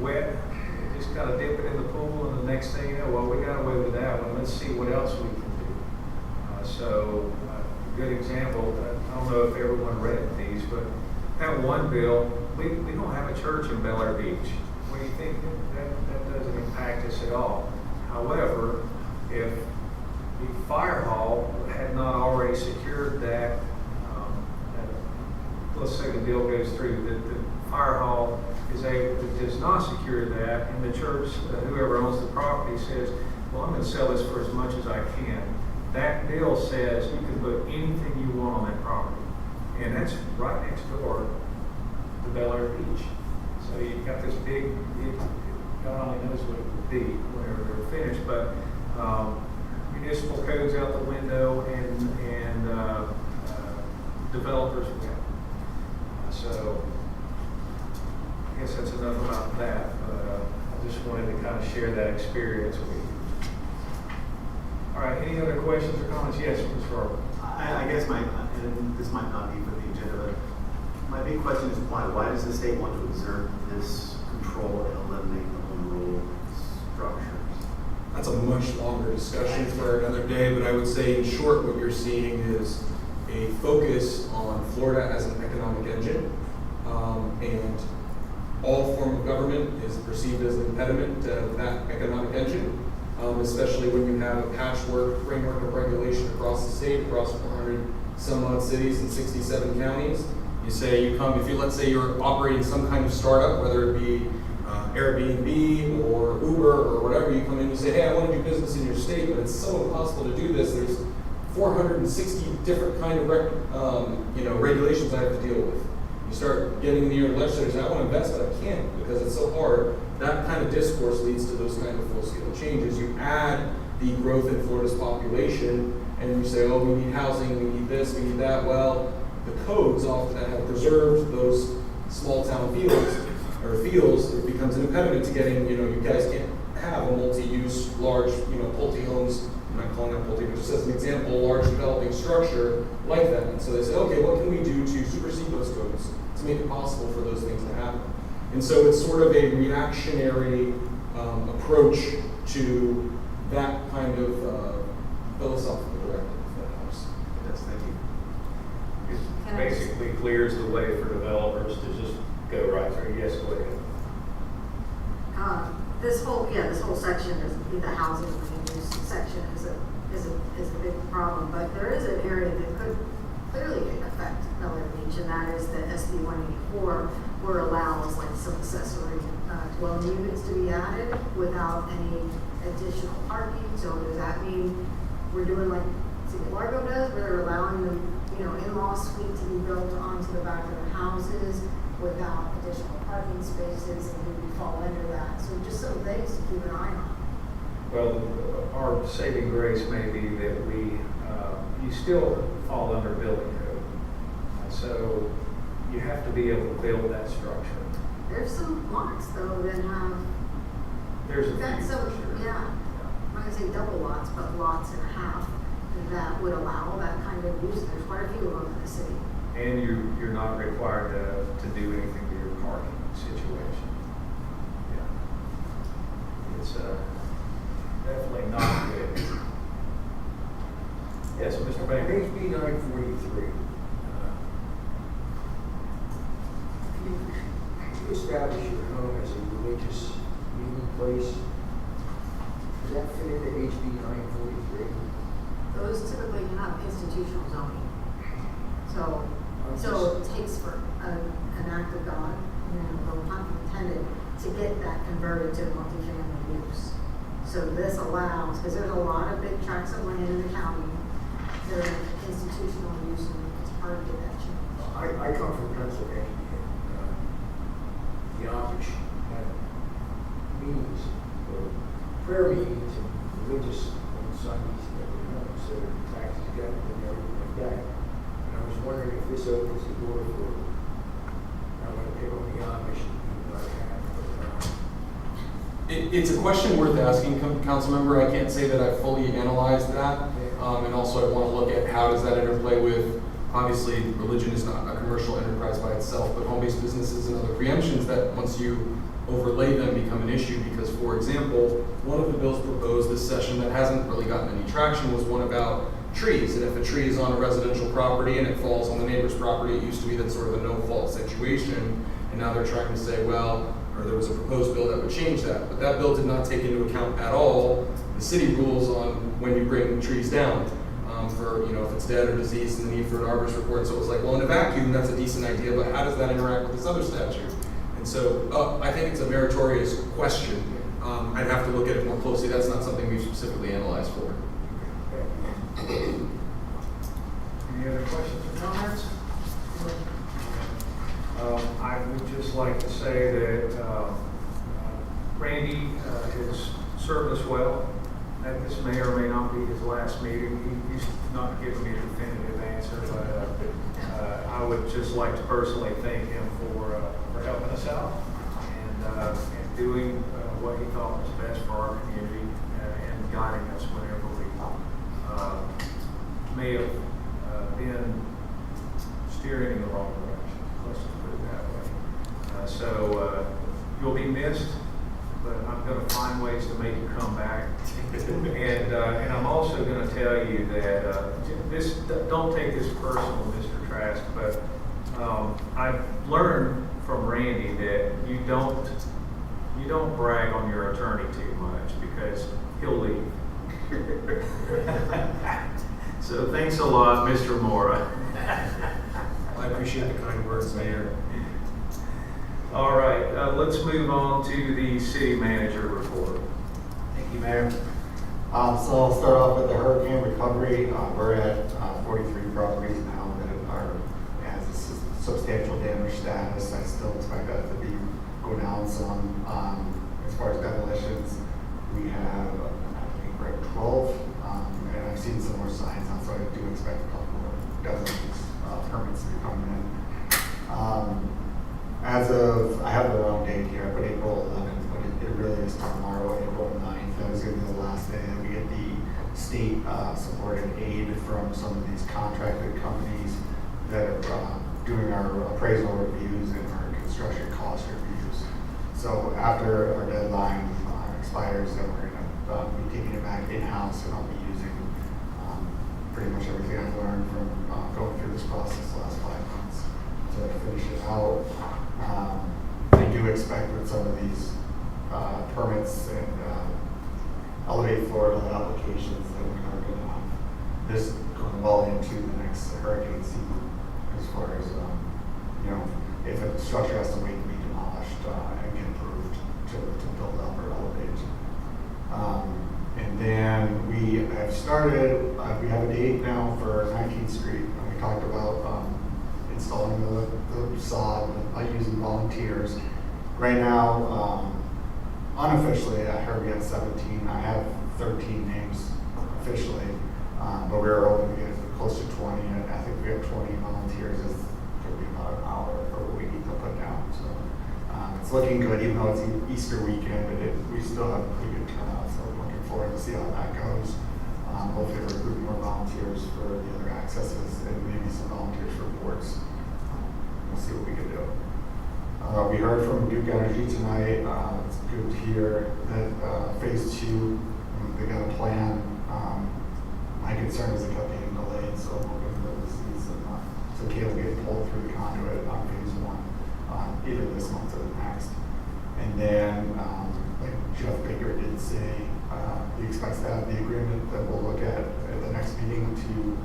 Speaker 1: wet, they just gotta dip it in the pool, and the next thing you know, well, we got away with that one, let's see what else we can do. A good example, I don't know if everyone read these, but that one bill, we don't have a church in Bel Air Beach. What do you think? That doesn't impact us at all. However, if the fire hall had not already secured that, let's say the bill goes through, the fire hall does not secure that, and the church, whoever owns the property, says, well, I'm going to sell this for as much as I can. That bill says you can put anything you want on that property, and that's right next door to Bel Air Beach. So you've got this big, God only knows what it would be whenever they're finished, but municipal codes out the window, and developers win. So I guess that's enough about that, but I just wanted to kind of share that experience with you. All right, any other questions or comments? Yes, Mr. Harper.
Speaker 8: I guess and this might not be for the agenda, but my big question is why? Why does the state want to exert this control and eliminate the home rule structures?
Speaker 9: That's a much longer discussion for another day, but I would say in short what you're seeing is a focus on Florida as an economic engine, and all form of government is perceived as an impediment to that economic engine, especially when you have a patchwork framework of regulation across the state, across 400 some odd cities and 67 counties. You say you come, let's say you're operating some kind of startup, whether it be Airbnb or Uber or whatever, you come in and you say, hey, I want to do business in your state, but it's so impossible to do this. There's 460 different kind of regulations I have to deal with. You start getting near legislators, I want to invest, but I can't because it's so hard. That kind of discourse leads to those kind of full-scale changes. You add the growth in Florida's population, and you say, oh, we need housing, we need this, we need that. Well, the codes often that have preserved those small town fields, it becomes an impediment to getting, you guys can't have a multi-use, large, Pulte homes, I'm not calling that Pulte, but just as an example, large developing structure like that. And so they say, okay, what can we do to supersede those codes to make it possible for those things to happen? And so it's sort of a reactionary approach to that kind of philosophical directive that helps.
Speaker 8: Yes, thank you.
Speaker 1: It basically clears the way for developers to just go right through. Yes, go ahead.
Speaker 13: This whole section is the housing land use section is a big problem, but there is an area that could clearly affect Bel Air Beach, and that is the SB 184, where allows like some accessory dwelling units to be added without any additional parking. So does that mean we're doing like City of Largo does, where they're allowing the in-law suite to be built onto the back of the houses without additional parking spaces, and we would fall under that? So just some things to keep an eye on.
Speaker 1: Well, our saving grace may be that you still fall under building code. So you have to be able to build that structure.
Speaker 13: There's some lots though that have,
Speaker 1: There's a
Speaker 13: got
Speaker 1: few,
Speaker 13: some,
Speaker 1: for sure.
Speaker 13: yeah, I'm not gonna say double lots, but lots and a half that would allow that kind of use. There's quite a few of them in the city.
Speaker 1: And you're not required to do anything to your parking situation. Yeah. It's definitely not good. Yes, Mr. Baker.
Speaker 10: HB 943. If you establish your home as a religious meeting place, does that fit into HB 943?
Speaker 13: Those typically have institutional zoning. So it takes for an act of God, no pun intended, to get that converted to multifamily use. So this allows, because there's a lot of big tracts of land in the county that are institutional use, and it's hard to get that changed.
Speaker 10: I come from Pennsylvania. The Amish have meetings, or prayer meetings, and religious on Sundays and every month, so their taxes got and everything like that. And I was wondering if this opens the door for, I'm going to pick on the Amish, even though I have,
Speaker 9: It's a question worth asking, council member. I can't say that I've fully analyzed that. And also I want to look at how does that interplay with, obviously, religion is not a commercial enterprise by itself, but home-based businesses and other preemptions that once you overlay them become an issue. Because, for example, one of the bills proposed this session that hasn't really gotten any traction was one about trees. And if a tree is on a residential property and it falls on the neighbor's property, it used to be that sort of a no-fault situation. And now they're trying to say, well, or there was a proposed bill that would change that. But that bill did not take into account at all the city rules on when you bring trees down for, if it's dead or diseased and the need for an arborist report. So it was like, well, in a vacuum, that's a decent idea, but how does that interact with this other statute? And so I think it's a meritorious question. I'd have to look at it more closely. That's not something we've specifically analyzed for.
Speaker 1: Any other questions or comments? I would just like to say that Randy has served us well. That this may or may not be his last meeting. He's not giving me a definitive answer, but I would just like to personally thank him for helping us out and doing what he thought was best for our community and guiding us whenever we may have been steering in the wrong direction. Let's just put it that way. So you'll be missed, but I'm going to find ways to make you come back. And I'm also going to tell you that don't take this personal, Mr. Trask, but I've learned from Randy that you don't brag on your attorney too much because he'll leave. So thanks a lot, Mr. Mora.
Speaker 9: I appreciate the kind words, Mayor.
Speaker 1: All right, let's move on to the city manager report.
Speaker 8: Thank you, Mayor. So I'll start off with the hurricane recovery. We're at 43 properties now that has a substantial damage status. I still expect that to go down some. As far as demolitions, we have, I think we're at 12, and I've seen some more signs now, so I do expect a couple more dozen permits to be coming in. As of, I have the wrong date here, but April 11th, but it really is tomorrow, April 9th. That is going to be the last day that we get the state supported aid from some of these contracted companies that are doing our appraisal reviews and our construction cost reviews. So after our deadline expires, then we're going to be taking it back in-house, and I'll be using pretty much everything I've learned from going through this process the last 5 months to finish it out. I do expect with some of these permits and Elevate Florida applications that we are going to have this going well into the next hurricane season, as far as if a structure has to wait to be demolished and get approved to build up or elevate. And then we have started, we have a date now for 19th Street, and we talked about installing the sod by using volunteers. Right now, unofficially, I heard we have 17. I have 13 names officially, but we were hoping to get close to 20. And I think we have 20 volunteers. It's going to be about an hour for what we need to put down. So it's looking good, even though it's Easter weekend, but we still have a pretty good turnout. So we're looking forward to see how that goes. Hopefully recruit more volunteers for the other accesses and maybe some volunteers for boards. We'll see what we can do. We heard from Duke Energy tonight. It's good to hear that phase 2, they got a plan. My concern is it kept getting delayed, so I'm hoping that this season, so cable get pulled through the conduit on phase 1, either this month or the next. And then, like Jeff Baker did say, he expects to have the agreement that we'll look at the next meeting to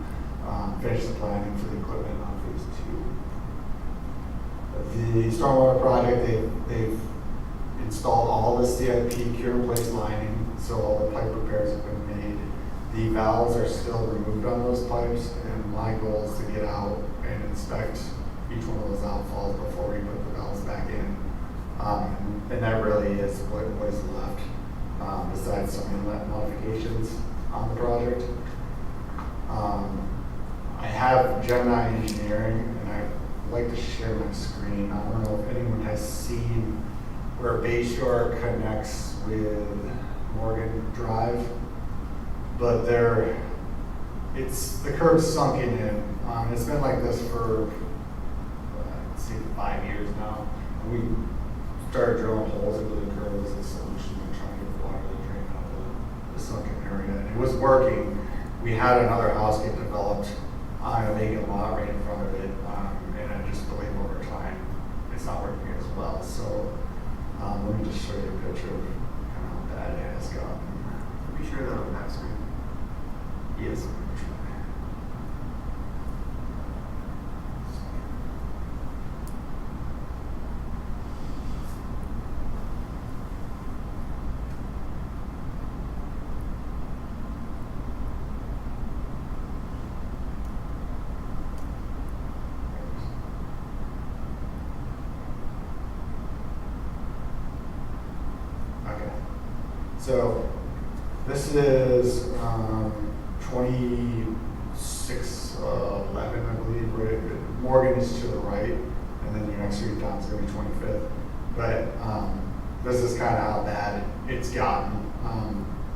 Speaker 8: finish the planning for the equipment on phase 2. The stormwater project, they've installed all the CIP cure in place lining, so all the pipe repairs have been made. The valves are still removed on those pipes, and my goal is to get out and inspect each one of those outfalls before we put the valves back in. And that really is what is left, besides some inlet modifications on the project. I have Gemini Engineering, and I'd like to share my screen. I don't know if anyone has seen where Bayshore connects with Morgan Drive, but the curb's sunken in. It's been like this for, let's see, 5 years now. And we started drilling holes into the curb as a solution and trying to get water to drain out the sunken area. And it was working. We had another house get developed on a vacant lot right in front of it, and I just believe over time it's not working as well. So let me just show you a picture of kind of how bad it has gotten. Be sure that on that screen. Yes. So this is 2611, I believe. Right? Morgan is to the right, and then your next street down is going to be 25th. But this is kind of how bad it's gotten.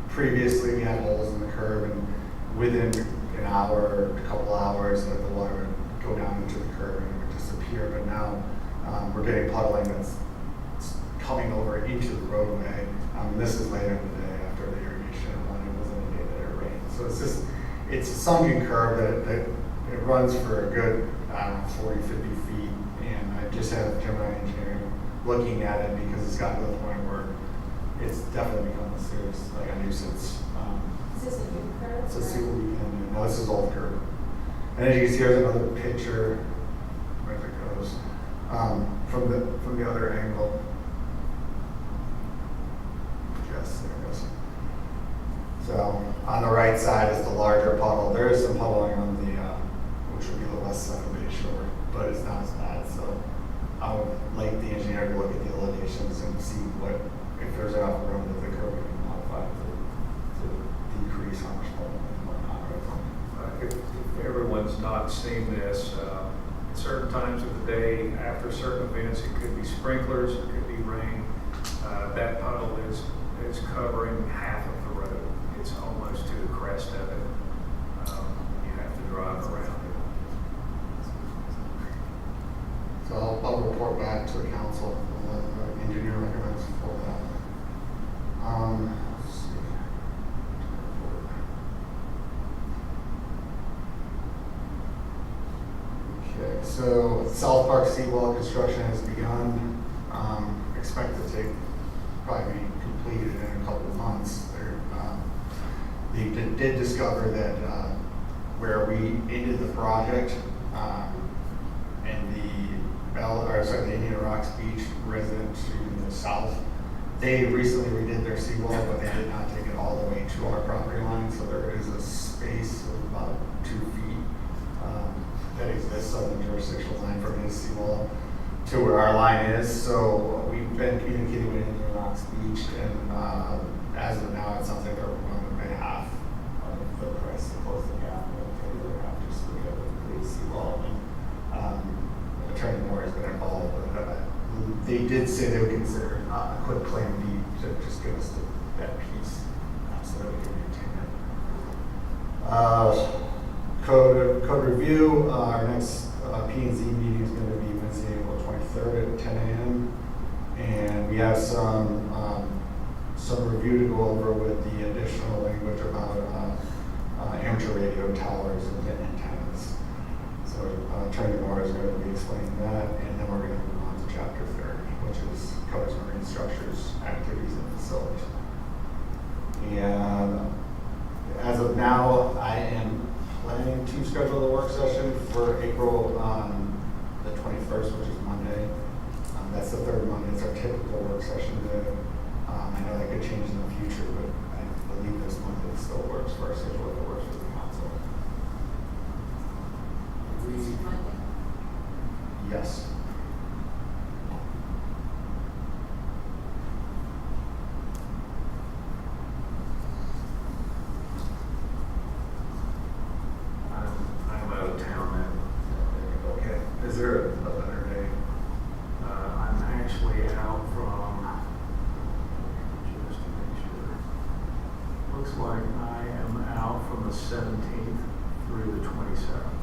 Speaker 8: Previously, we had holes in the curb, and within an hour, a couple hours, the water would go down into the curb and it would disappear. But now we're getting puddling that's coming over into the roadway. This is later in the day after the irrigation when it wasn't a day that it rained. So it's a sunken curb that it runs for a good, 40, 50 feet. And I
Speaker 11: just had Gemini Engineering looking at it because it's gotten to the point where it's definitely become a serious, like a nuisance.
Speaker 14: Is this a new curve?
Speaker 11: So see what we can do. No, this is old curve. And as you can see, here's another picture. Where it goes from the other angle. Yes, there it goes. So on the right side is the larger puddle. There is some puddling on the, which would be the west side of Bay Shore, but it's not as bad. So I would like the engineer to look at the elevations and see if there's enough room that the curve can be modified to decrease how much puddling and whatnot.
Speaker 1: If everyone's not seen this, at certain times of the day, after certain events, it could be sprinklers, it could be rain. That puddle is covering half of the road. It's almost to the crest of it. You have to drive around it.
Speaker 11: So I'll report back to the council and what the engineer recommends for that. Let's see. Okay, so South Park seawall construction has begun. Expected to probably be completed in a couple of months. They did discover that where we ended the project and the Indian Rocks Beach residents to the south, they recently redid their seawall, but they did not take it all the way to our property line. So there is a space of about 2 feet that exists on the jurisdictional line from his seawall to where our line is. So we've been communicating with Indian Rocks Beach, and as of now, it sounds like they're willing to pay half of the price to close the gap. They'll pay the other half just so we have a complete seawall. And Attorney Moore has been involved, but they did say they would consider a quick plan B to just give us that piece so that we can maintain it. Code review, our next P&Z meeting is going to be Wednesday, April 23rd at 10 a.m. And we have some review to go over with the additional language about amateur radio towers and antennas. So Attorney Moore is going to be explaining that, and then we're going to move on to Chapter 30, which covers marine structures, activities, and facilities. And as of now, I am planning to schedule the work session for April the 21st, which is Monday. That's the third Monday. It's our typical work session day. I know that could change in the future, but I believe this month it still works for our schedule if it works for the council. Yes.
Speaker 1: I'm out of town then.
Speaker 11: Okay. Is there a better day?
Speaker 1: I'm actually out from, just to make sure, looks like I am out from the 17th through the 27th.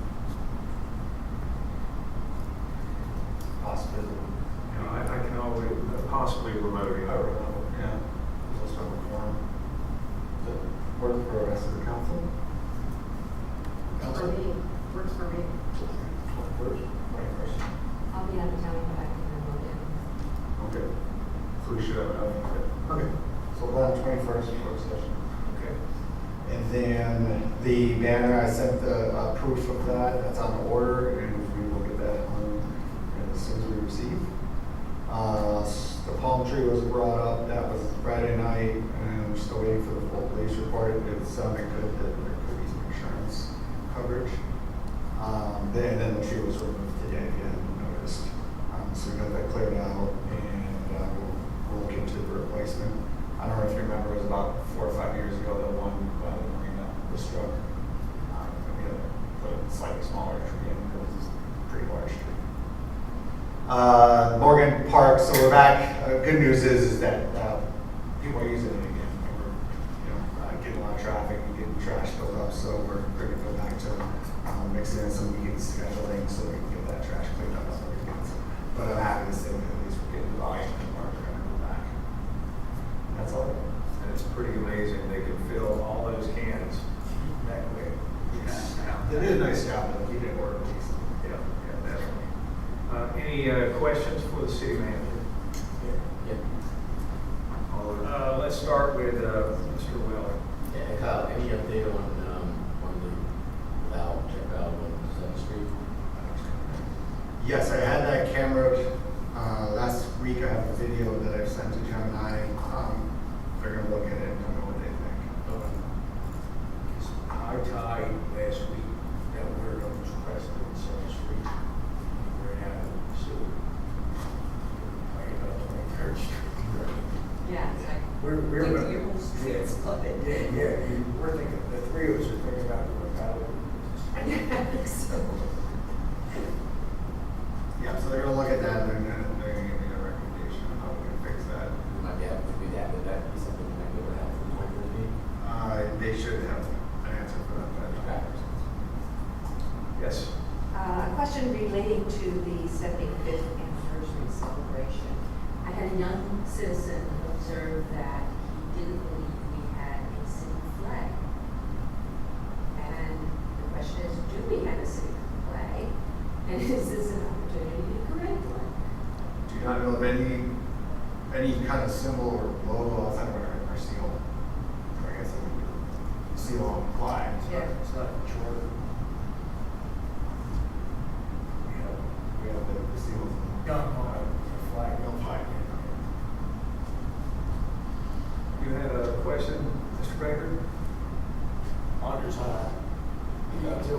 Speaker 11: Possibly.
Speaker 1: You know, I can always, possibly remote.
Speaker 11: Yeah. Let's start with forum. Does it work for the rest of the council?
Speaker 13: For me, works for me.
Speaker 11: 21st?
Speaker 14: I'll be out of town, but I can remote in.
Speaker 11: Okay. So we should have okay. So we'll have 21st work session.
Speaker 1: Okay.
Speaker 11: And then the banner, I sent the proof of that. That's on order, and we will get that on as soon as we receive. The palm tree was brought up. That was Friday night, and we're still waiting for the full police report. It sounded good that there could be some insurance coverage. And then the tree was removed today, if you hadn't noticed. So we got that cleared out, and we'll look into the replacement. I don't know if you remember, it was about 4 or 5 years ago that one by the marina was struck. And we had to put a slightly smaller tree in because it was a pretty large tree. Morgan Park, so we're back. Good news is that people are using it again. We're getting a lot of traffic and getting trash filled up, so we're going to go back to mixing in some meetings, scheduling, so we can get that trash cleaned up on the weekends. But I'm happy to say that at least we're getting the volume and we're going to go back. That's all.
Speaker 1: And it's pretty amazing. They can fill all those cans that quick.
Speaker 11: They did a nice job, though. He did work.
Speaker 1: Yeah, definitely. Any Any questions for the city manager? Let's start with Mr. Weller.
Speaker 3: Yeah, Kyle, any update on the valve check valve on 7th Street?
Speaker 11: Yes, I had that camera last week. I have a video that I've sent to Gemini. They're gonna look at it and tell me what they think.
Speaker 10: High tide last week, that word almost pressed on 7th Street. We're out of the sewer. Talking about 23rd Street.
Speaker 14: Yeah, it's like,
Speaker 10: We're
Speaker 14: your whole street's flooded.
Speaker 10: Yeah, we're thinking, the three of us are thinking about doing pallet.
Speaker 14: So,
Speaker 11: Yeah, so they're gonna look at that and they're gonna give me a recommendation on how we can fix that.
Speaker 3: We might be able to do that, would that be something we might be able to have for the 23rd meeting?
Speaker 11: They should have an answer for that.
Speaker 1: Yes.
Speaker 15: A question relating to the 75th anniversary celebration. I had a young citizen observe that he didn't believe we had a city flag. And the question is, do we have a city flag? And is this an opportunity to correct one?
Speaker 11: Do you not know of any kind of symbol or logo outside of our seal? So I guess it would be seal on the flag.
Speaker 10: It's not short.
Speaker 11: We have the seal.
Speaker 10: No, flag.
Speaker 11: No flag.
Speaker 1: You had a question, Mr. Baker?
Speaker 10: Honors high. You got to.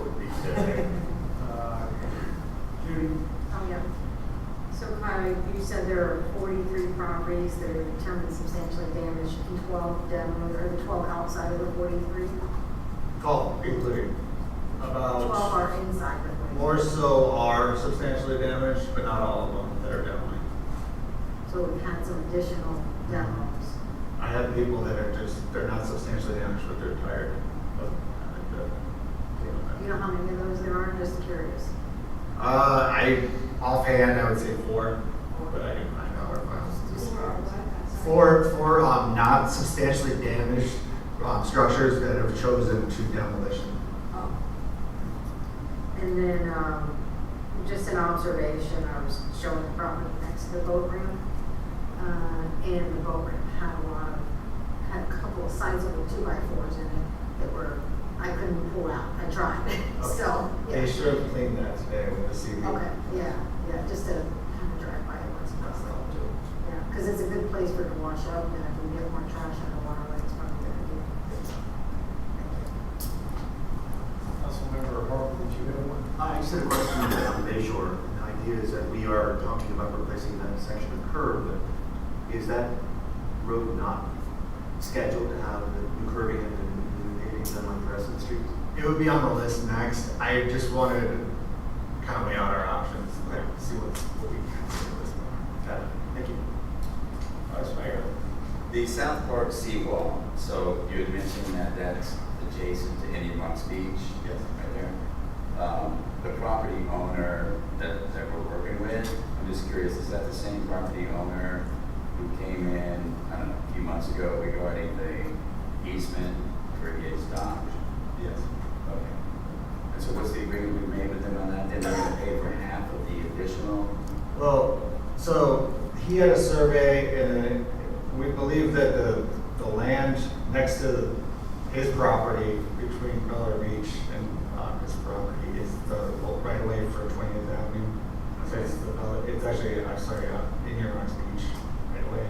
Speaker 1: Judy?
Speaker 13: Oh, yeah. So Kyle, you said there are 43 properties that are determined substantially damaged and 12 demo, or the 12 outside of the 43?
Speaker 8: 12 including.
Speaker 13: 12
Speaker 8: About,
Speaker 13: are inside the 43.
Speaker 8: more so are substantially damaged, but not all of them that are definitely.
Speaker 13: So we've had some additional demos.
Speaker 8: I have people that are just, they're not substantially damaged, but they're tired of having to deal with
Speaker 13: You know how many of those there are? Just curious.
Speaker 8: Offhand, I would say 4, but I didn't find out our files.
Speaker 15: Or
Speaker 8: For not substantially damaged structures that have chosen to demolition.
Speaker 13: Oh. And then, just an observation, I was showing the property next to the boat ramp. And the boat ramp had a couple of sizable 2x4s in it that were, I couldn't pull out. I tried. So, yeah.
Speaker 8: They should have cleaned that today with the CV.
Speaker 13: Okay, yeah, just to kind of drive by it once in a while. Yeah, because it's a good place for it to wash up, and if we get more trash in the waterway, it's probably a good idea.
Speaker 1: Councilmember Harper, did you have one?
Speaker 8: I just had a question on the Bay Shore. The idea is that we are talking about replacing that section of curb, but is that road not scheduled to have the new curbing and the new paving done like the rest of the streets? It would be on the list next. I just wanted to kind of weigh out our options, like see what we can do with this one. Got it. Thank you.
Speaker 1: Vice Mayor?
Speaker 2: The South Park seawall, so you had mentioned that that's adjacent to Indian Rocks Beach.
Speaker 8: Yes.
Speaker 2: Right there. The property owner that we're working with, I'm just curious, is that the same property owner who came in, I don't know, a few months ago regarding the easement for his dock?
Speaker 8: Yes.
Speaker 2: Okay. And so what's the agreement we made with them on that? Then they're gonna pay for half of the additional?
Speaker 8: Well, so he had a survey, and we believe that the land next to his property between Bel Air Beach and his property is the right of way for 20th Avenue. So it's actually, Indian Rocks Beach right away.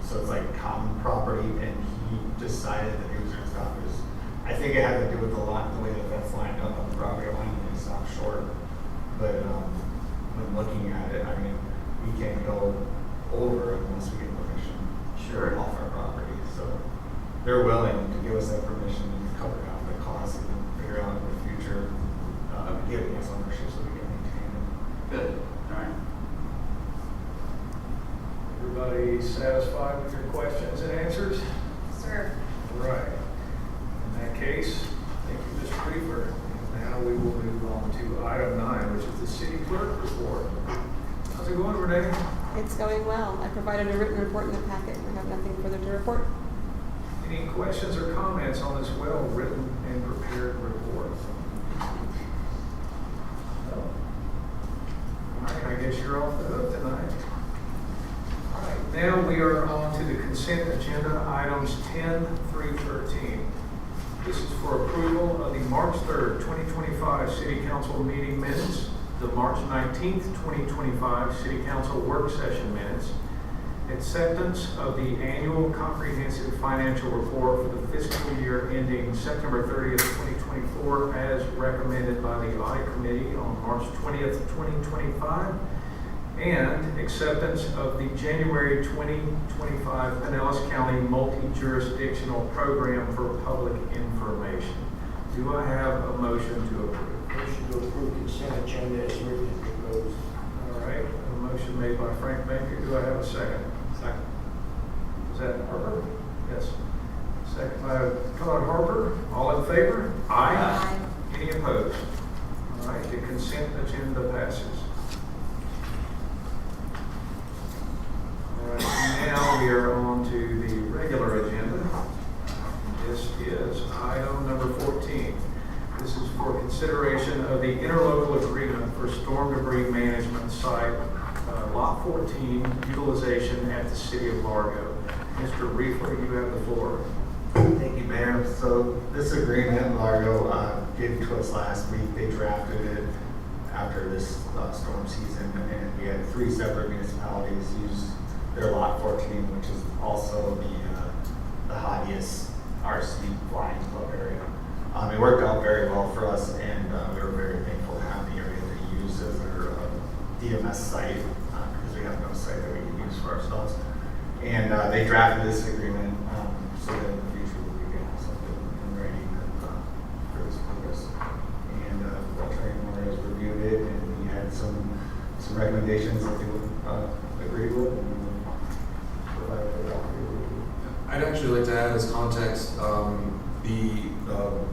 Speaker 8: So it's like common property, and he decided that he was going to stop his. I think it had to do with the way that that's lined up on the property line, and it's not short. But when looking at it, I mean, we can't go over unless we get permission. Sure. Off our property. So they're willing to give us that permission and cover out the cost and figure out in the future giving us ownership so we can maintain it.
Speaker 2: Good, all right.
Speaker 1: Everybody satisfied with your questions and answers?
Speaker 13: Sir.
Speaker 1: All right. In that case, thank you, Mr. Creeper. And now we will move on to item 9, which is the city clerk report. How's it going, Renee?
Speaker 4: It's going well. I provided a written report in the packet. I have nothing further to report.
Speaker 1: Any questions or comments on this well-written and prepared report? No. All right, guess you're off the hook tonight. All right, now we are on to the consent agenda, items 10 through 13. This is for approval of the March 3rd, 2025 City Council meeting minutes, the March 19th, 2025 City Council work session minutes, acceptance of the annual comprehensive financial report for the fiscal year ending September 30th, 2024, as recommended by the Audit Committee on March 20th, 2025, and acceptance of the January 2025 Pinellas County Multi-Jurisdictional Program for Public Information. Do I have a motion to approve?
Speaker 10: Motion to approve consent agenda as written and proposed.
Speaker 1: All right, a motion made by Frank Baker. Do I have a second? Second. Is that Harper? Yes. Second by Todd Harper. All in favor? Aye. Any opposed? All right, the consent agenda passes. All right, now we are on to the regular agenda. This is item number 14. This is for consideration of the interlocal agreement for storm debris management site, Lot 14, utilization at the City of Largo. Mr. Riefler, you have the floor.
Speaker 8: Thank you, Mayor. So this agreement, Largo gave to us last week. They drafted it after this storm season, and we had 3 separate municipalities use their Lot 14, which is also the Hadius RC flying club area. It worked out very well for us, and we were very thankful to have the area to use as our DMS site, because we have no site that we can use for ourselves. And they drafted this agreement so that in the future we can have something in writing for this purpose. And Attorney Moore has reviewed it, and he had some recommendations that they would agree with, and we would provide for that.
Speaker 9: I'd actually like to add as context,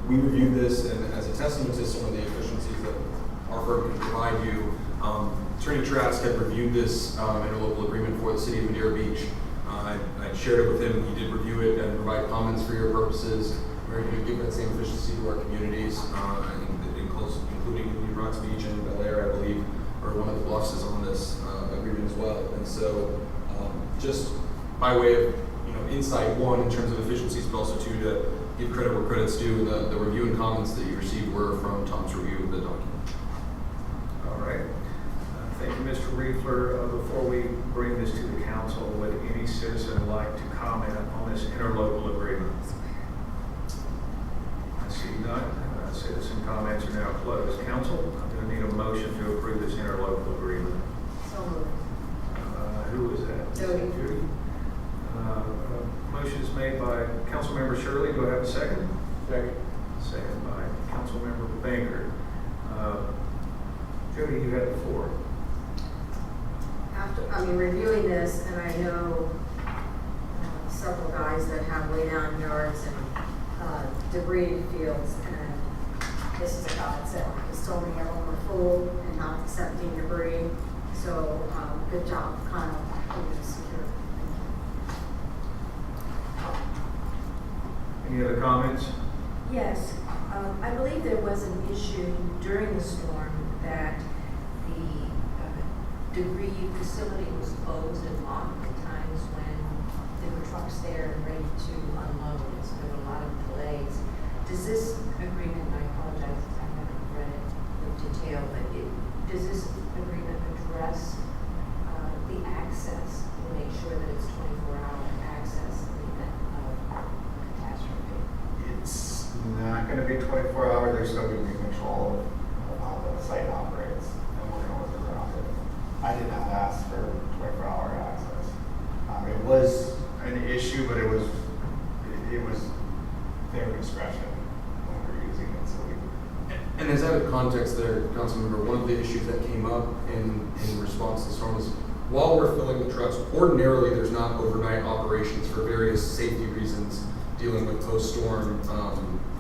Speaker 9: we reviewed this, and as a testament to some of the efficiencies that our firm can provide you, Attorney Trask had reviewed this interlocal agreement for the City of Madeira Beach. I shared it with him. He did review it and provide comments for your purposes. We're going to give that same efficiency to our communities, including New Rocks Beach and Bel Air, I believe, or one of the bluffs is on this agreement as well. And so, just by way of insight, one, in terms of efficiencies, but also two, to give credit where credit's due. The review and comments that you received were from Tom's review of the document.
Speaker 1: All right. Thank you, Mr. Riefler. Before we bring this to the council, would any citizen like to comment on this interlocal agreement? I see none. Citizen comments are now closed. Council, I'm going to need a motion to approve this interlocal agreement.
Speaker 13: So moved.
Speaker 1: Who was that?
Speaker 13: Jody.
Speaker 1: Judy. Motion is made by Councilmember Shirley. Do I have a second?
Speaker 10: Second.
Speaker 1: Second by Councilmember Baker. Jody, you have the floor.
Speaker 13: Reviewing this, and I know several guys that have lay down yards and debris fields, and this is a godsend. Because so many of them are full and not accepting debris. So good job, kind of holding it secure.
Speaker 1: Any other comments?
Speaker 15: Yes, I believe there was an issue during the storm that the debris facility was closed and locked at times when there were trucks there and ready to unload, and so there were a lot of delays. Does this agreement, and I apologize, I haven't read it in detail, but does this agreement address the access and make sure that it's 24-hour access in the event of catastrophe?
Speaker 8: It's not going to be 24-hour. They're still going to be control of how the site operates, and we're going to work around it. I did not ask for 24-hour access. It was an issue, but it was their discretion when we were using it. So
Speaker 9: And as out of context there, Councilmember, one of the issues that came up in response to the storm is while we're filling the trucks, ordinarily there's not overnight operations for various safety reasons dealing with post-storm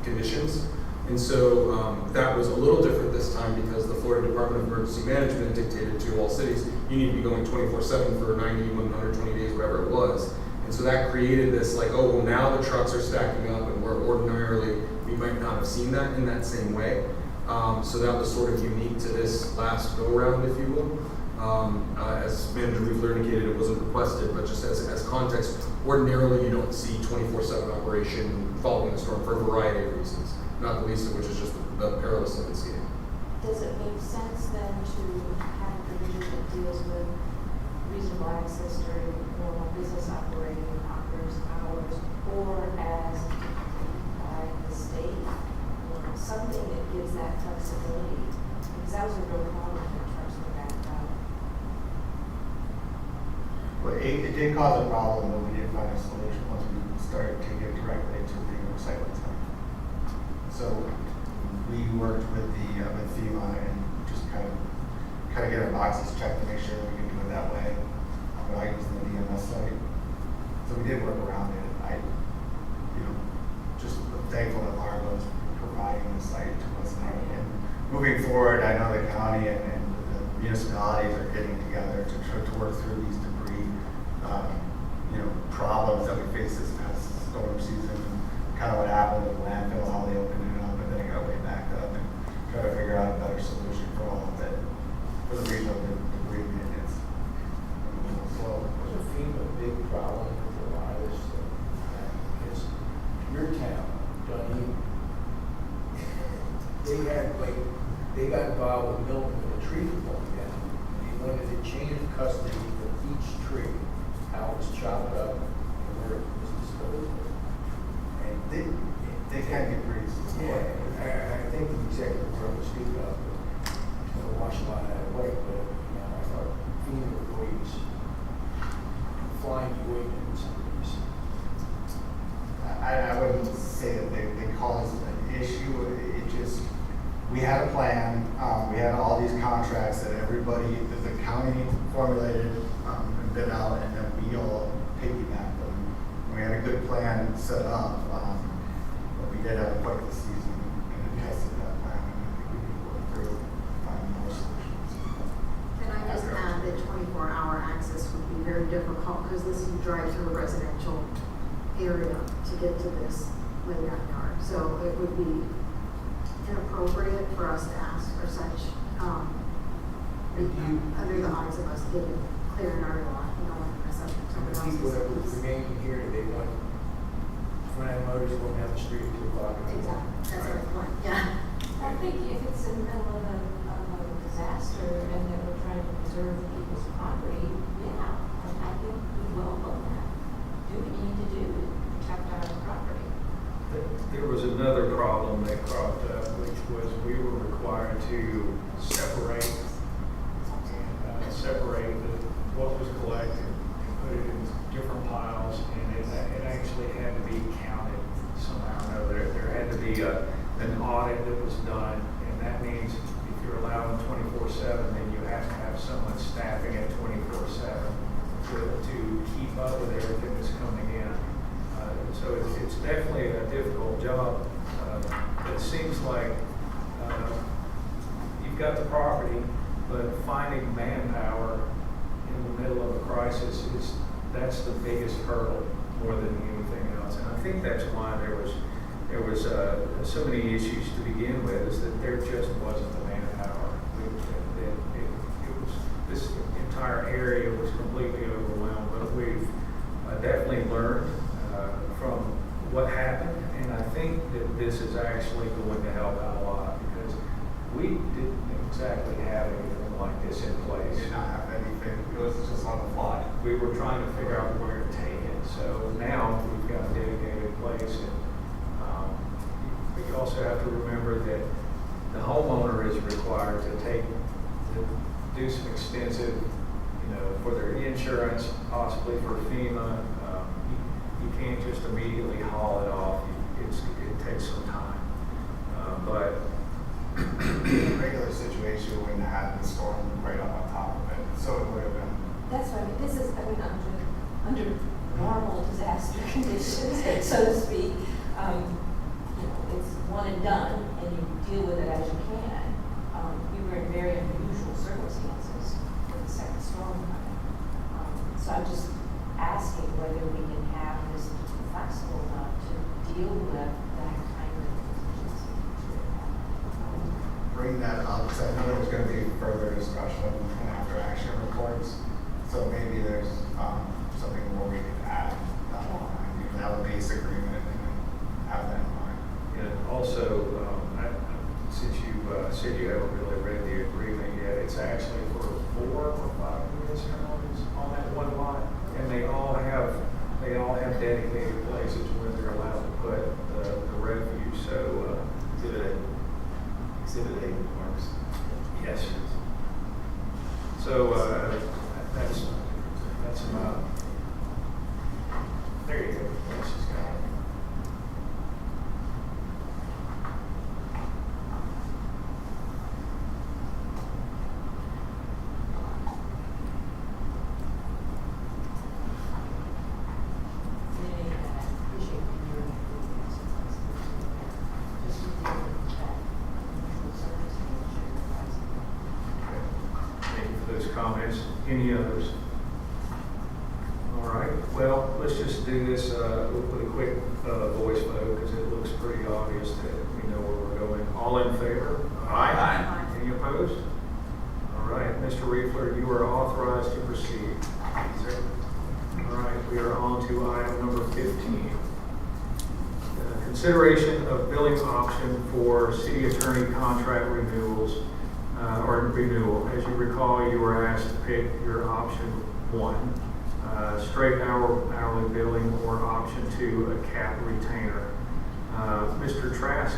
Speaker 9: conditions. And so that was a little different this time because the Florida Department of Emergency Management dictated to all cities, you need to be going 24/7 for 90, 120 days, whatever it was. And so that created this like, oh, well now the trucks are stacking up and where ordinarily we might not have seen that in that same way. So that was sort of unique to this last go-around, if you will. As Manager Weaver indicated, it wasn't requested, but just as context, ordinarily you don't see 24/7 operation following a storm for a variety of reasons, not the least of which is just the perilous of the sea.
Speaker 14: Does it make sense then to have a provision that deals with reasonable access during normal business operating hours, or as by the state, or something that gives that flexibility? Because that was a real problem when trucks were backed up.
Speaker 8: Well, it did cause a problem, but we did find a solution once we started to get directly to the recycling center. So we worked with with FEMA and just kind of get our boxes checked to make sure we can do it that way without using the DMS site. So we did work around it. Just thankful that Largo is providing the site to us now. And moving forward, I know the county and the municipalities are getting together to work through these debris, problems that we faced this past storm season. Kind of what happened with the landfill, how they opened it up and then it got way backed up, and try to figure out a better solution for all of it, for the regional debris maintenance. So,
Speaker 10: Was FEMA a big problem with a lot of this stuff? Because your town, Dunedin, they got involved with Milton when the tree was going down. And they wanted to change of custody for each tree, how it was chopped up and where it was disposed of. And
Speaker 8: they can get pretty.
Speaker 10: yeah, I think the executive board was speaking of, but wash a lot of that away. But I thought FEMA was always flying away in some of these.
Speaker 8: I wouldn't say that they caused an issue. It just, we had a plan. We had all these contracts that the county formulated and bid out, and then we all piggybacked them. We had a good plan set up, but we did have a quick season and adjusted that plan, and I think we could work through finding more solutions.
Speaker 13: Can I just add that 24-hour access would be very difficult because you drive through a residential area to get to this laydown yard. So it would be inappropriate for us to ask for such, under the eyes of us getting clear in our law, like mess up
Speaker 10: And
Speaker 13: someone
Speaker 10: the people that would
Speaker 13: else's.
Speaker 10: remain here, they want, front end motors going down the street at 2 o'clock.
Speaker 13: Exactly, that's my point, yeah.
Speaker 14: I think if it's in the middle of a disaster and that we're trying to preserve people's property, yeah, I think we welcome that. Do what you need to do to protect our property.
Speaker 1: There was another problem that cropped up, which was we were required to separate what was collected and put it in different piles, and it actually had to be counted somehow or another. There had to be an audit that was done, and that means if you're allowing 24/7, then you have to have someone staffing it 24/7 to keep up with everything that's coming in. So it's definitely a difficult job. It seems like you've got the property, but finding manpower in the middle of a crisis that's the biggest hurdle more than anything else. And I think that's why there was so many issues to begin with, is that there just wasn't the manpower. This entire area was completely overwhelmed, but we've definitely learned from what happened, and I think that this is actually going to help out a lot, because we didn't exactly have anything like this in place.
Speaker 8: We did not have anything. It was just on the fly.
Speaker 1: We were trying to figure out where to take it, so now we've got a dedicated place, and but you also have to remember that the homeowner is required to do some extensive, for their insurance, possibly for FEMA. You can't just immediately haul it off. It takes some time. But
Speaker 8: In a regular situation, we wouldn't have had the storm right up on top of it, so it would have been.
Speaker 14: That's right. This is, under normal disaster conditions, so to speak, it's one and done, and you deal with it as you can. We were in very unusual circumstances with the second storm coming. So I'm just asking whether we can have this flexible enough to deal with that kind of emergency.
Speaker 8: Bring
Speaker 16: bring that up, because I know there's going to be further discussion and after action reports. So maybe there's something more we could add down the line. You can have a base agreement and then have that in mind.
Speaker 1: And also, since you said you haven't really read the agreement yet, it's actually for 4 or 5 municipalities on that one lot, and they all have dedicated places where they're allowed to put the refuge. So
Speaker 8: Exhibit A marks.
Speaker 1: yes. So that's about. There you go. Yes, she's got it. Thank you for those comments. Any others? All right, well, let's just do this with a quick voice vote, because it looks pretty obvious that we know where we're going. All in favor?
Speaker 2: Aye.
Speaker 1: Any opposed? All right, Mr. Riefler, you are authorized to proceed. All right, we are on to item number 15. Consideration of billing option for city attorney contract renewals, or renewal. As you recall, you were asked to pick your option 1, straight hourly billing, or option 2, a cap retainer. Mr. Trask,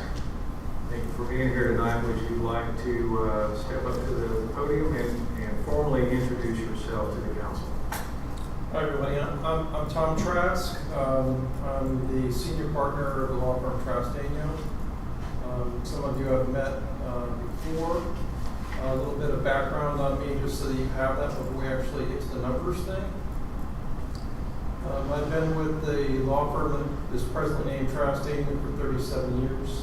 Speaker 1: thank you for being here tonight. Would you like to step up to the podium and formally introduce yourself to the council?
Speaker 5: Hi, everybody. I'm Tom Trask. I'm the senior partner of the law firm Trask Daniel. Some of you have met before. A little bit of background on me, just so that you have that before we actually get to the numbers thing. I've been with the law firm that is presently named Trask Daniel for 37 years.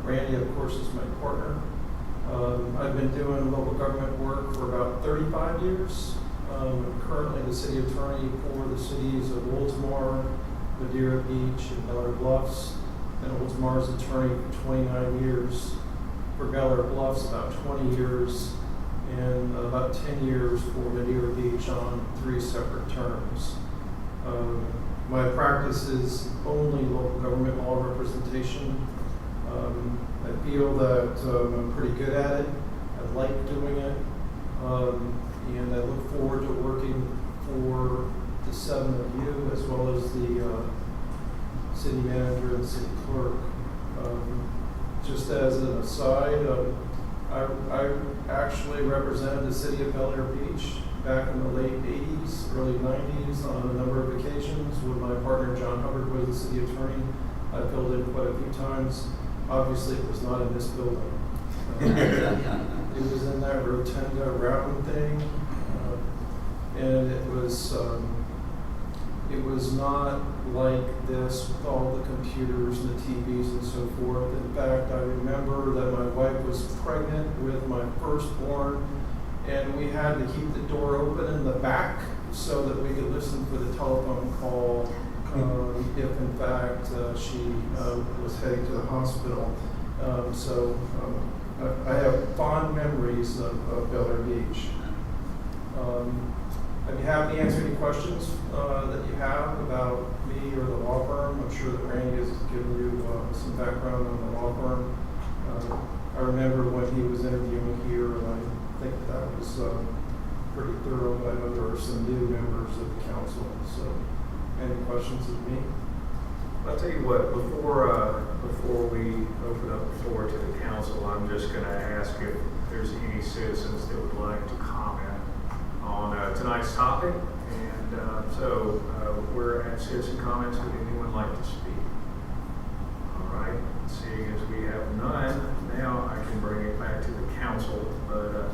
Speaker 5: Randy, of course, is my partner. I've been doing local government work for about 35 years. I'm currently the city attorney for the cities of Oldsmar, Madeira Beach, and Bel Air Bluffs. Been Oldsmar's attorney for 29 years. For Bel Air Bluffs, about 20 years, and about 10 years for Madeira Beach on 3 separate terms. My practice is only local government law representation. I feel that I'm pretty good at it. I like doing it. And I look forward to working for the 7 of you, as well as the city manager and city clerk. Just as an aside, I actually represented the city of Bel Air Beach back in the late 80s, early 90s on a number of occasions when my partner John Hubbard was the city attorney. I filled in quite a few times. Obviously, it was not in this building. It was in that rotunda round thing, and it was not like this with all the computers and the TVs and so forth. In fact, I remember that my wife was pregnant with my firstborn, and we had to keep the door open in the back so that we could listen for the telephone call if in fact she was heading to the hospital. I have fond memories of Bel Air Beach. I'd be happy to answer any questions that you have about me or the law firm. I'm sure that Randy has given you some background on the law firm. I remember when he was interviewing here, and I think that was pretty thorough, but I know there are some new members of the council. So, any questions of me?
Speaker 1: I'll tell you what, before we open up the floor to the council, I'm just going to ask if there's any citizens that would like to comment on tonight's topic. And so we're at citizen comments. Would anyone like to speak? All right, seeing as we have none, now I can bring it back to the council. But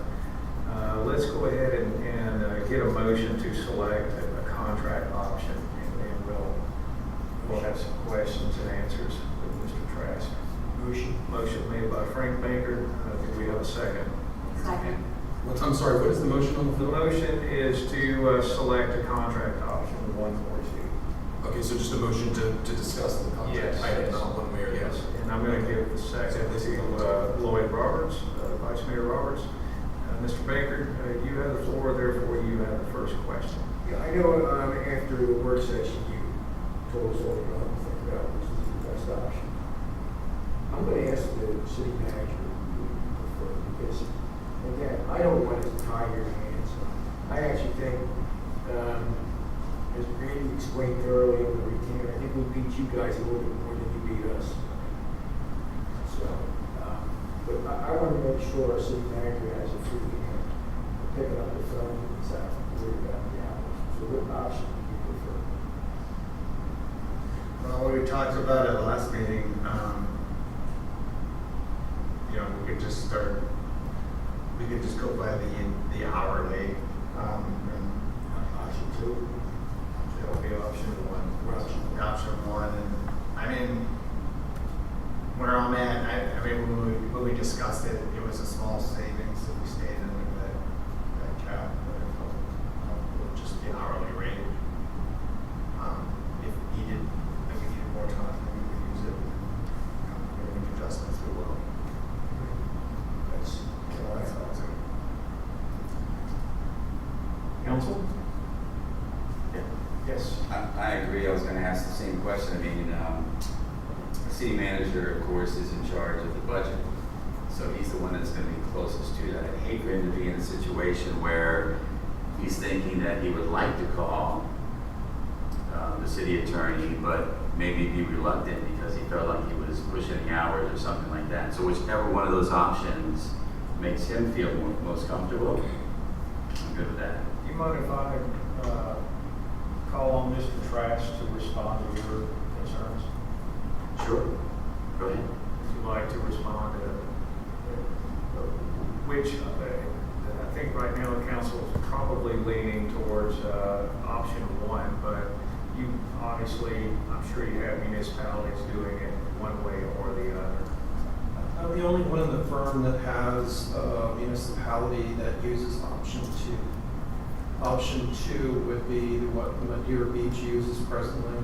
Speaker 1: let's go ahead and get a motion to select a contract option, and then we'll have some questions and answers with Mr. Trask. Motion made by Frank Baker. Do we have a second?
Speaker 13: Second.
Speaker 9: I'm sorry, what is the motion on the
Speaker 1: The
Speaker 9: floor?
Speaker 1: motion is to select a contract option, 142.
Speaker 9: Okay, so just a motion to discuss the contract
Speaker 1: Yes.
Speaker 9: item, not one way or the
Speaker 1: Yes,
Speaker 9: other.
Speaker 1: and I'm going to give the second to Lloyd Roberts, Vice Mayor Roberts. Mr. Baker, you have the floor, therefore you have the first question.
Speaker 10: Yeah, I know after the work session, you told us all you know to think about which is the best option. I'm going to ask the city manager who you prefer, because, again, I don't want to tie your hands. I actually think, as Randy explained thoroughly on the retainer, I think we beat you guys a little bit more than you beat us. So, but I want to make sure our city manager has a free hand picking up the phone and saying, worried about the hours. So what option do you prefer?
Speaker 16: Well, we talked about at the last meeting, we could just go by the hourly, and
Speaker 10: Option two?
Speaker 16: that would be option one. Option one, and I mean, where I'm at, I mean, when we discussed it, it was a small savings if we stayed under that cap, but just the hourly rate. If needed, if we needed more time, then we could use it. We make adjustments, we will.
Speaker 10: That's all right.
Speaker 1: Council? Yes.
Speaker 2: I agree. I was going to ask the same question. I mean, the city manager, of course, is in charge of the budget. So he's the one that's going to be closest to that. I'd hate for him to be in a situation where he's thinking that he would like to call the city attorney, but maybe be reluctant because he felt like he was pushing the hours or something like that. So whichever one of those options makes him feel most comfortable, I'm good with that.
Speaker 1: Do you mind if I call on Mr. Trash to respond to your concerns?
Speaker 2: Sure. Go ahead.
Speaker 1: Would you like to respond to which I think right now the council is probably leaning towards option one, but you obviously, I'm sure you have municipalities doing it one way or the other.
Speaker 5: I'm the only one in the firm that has a municipality that uses option two. Option two would be what Madeira Beach uses presently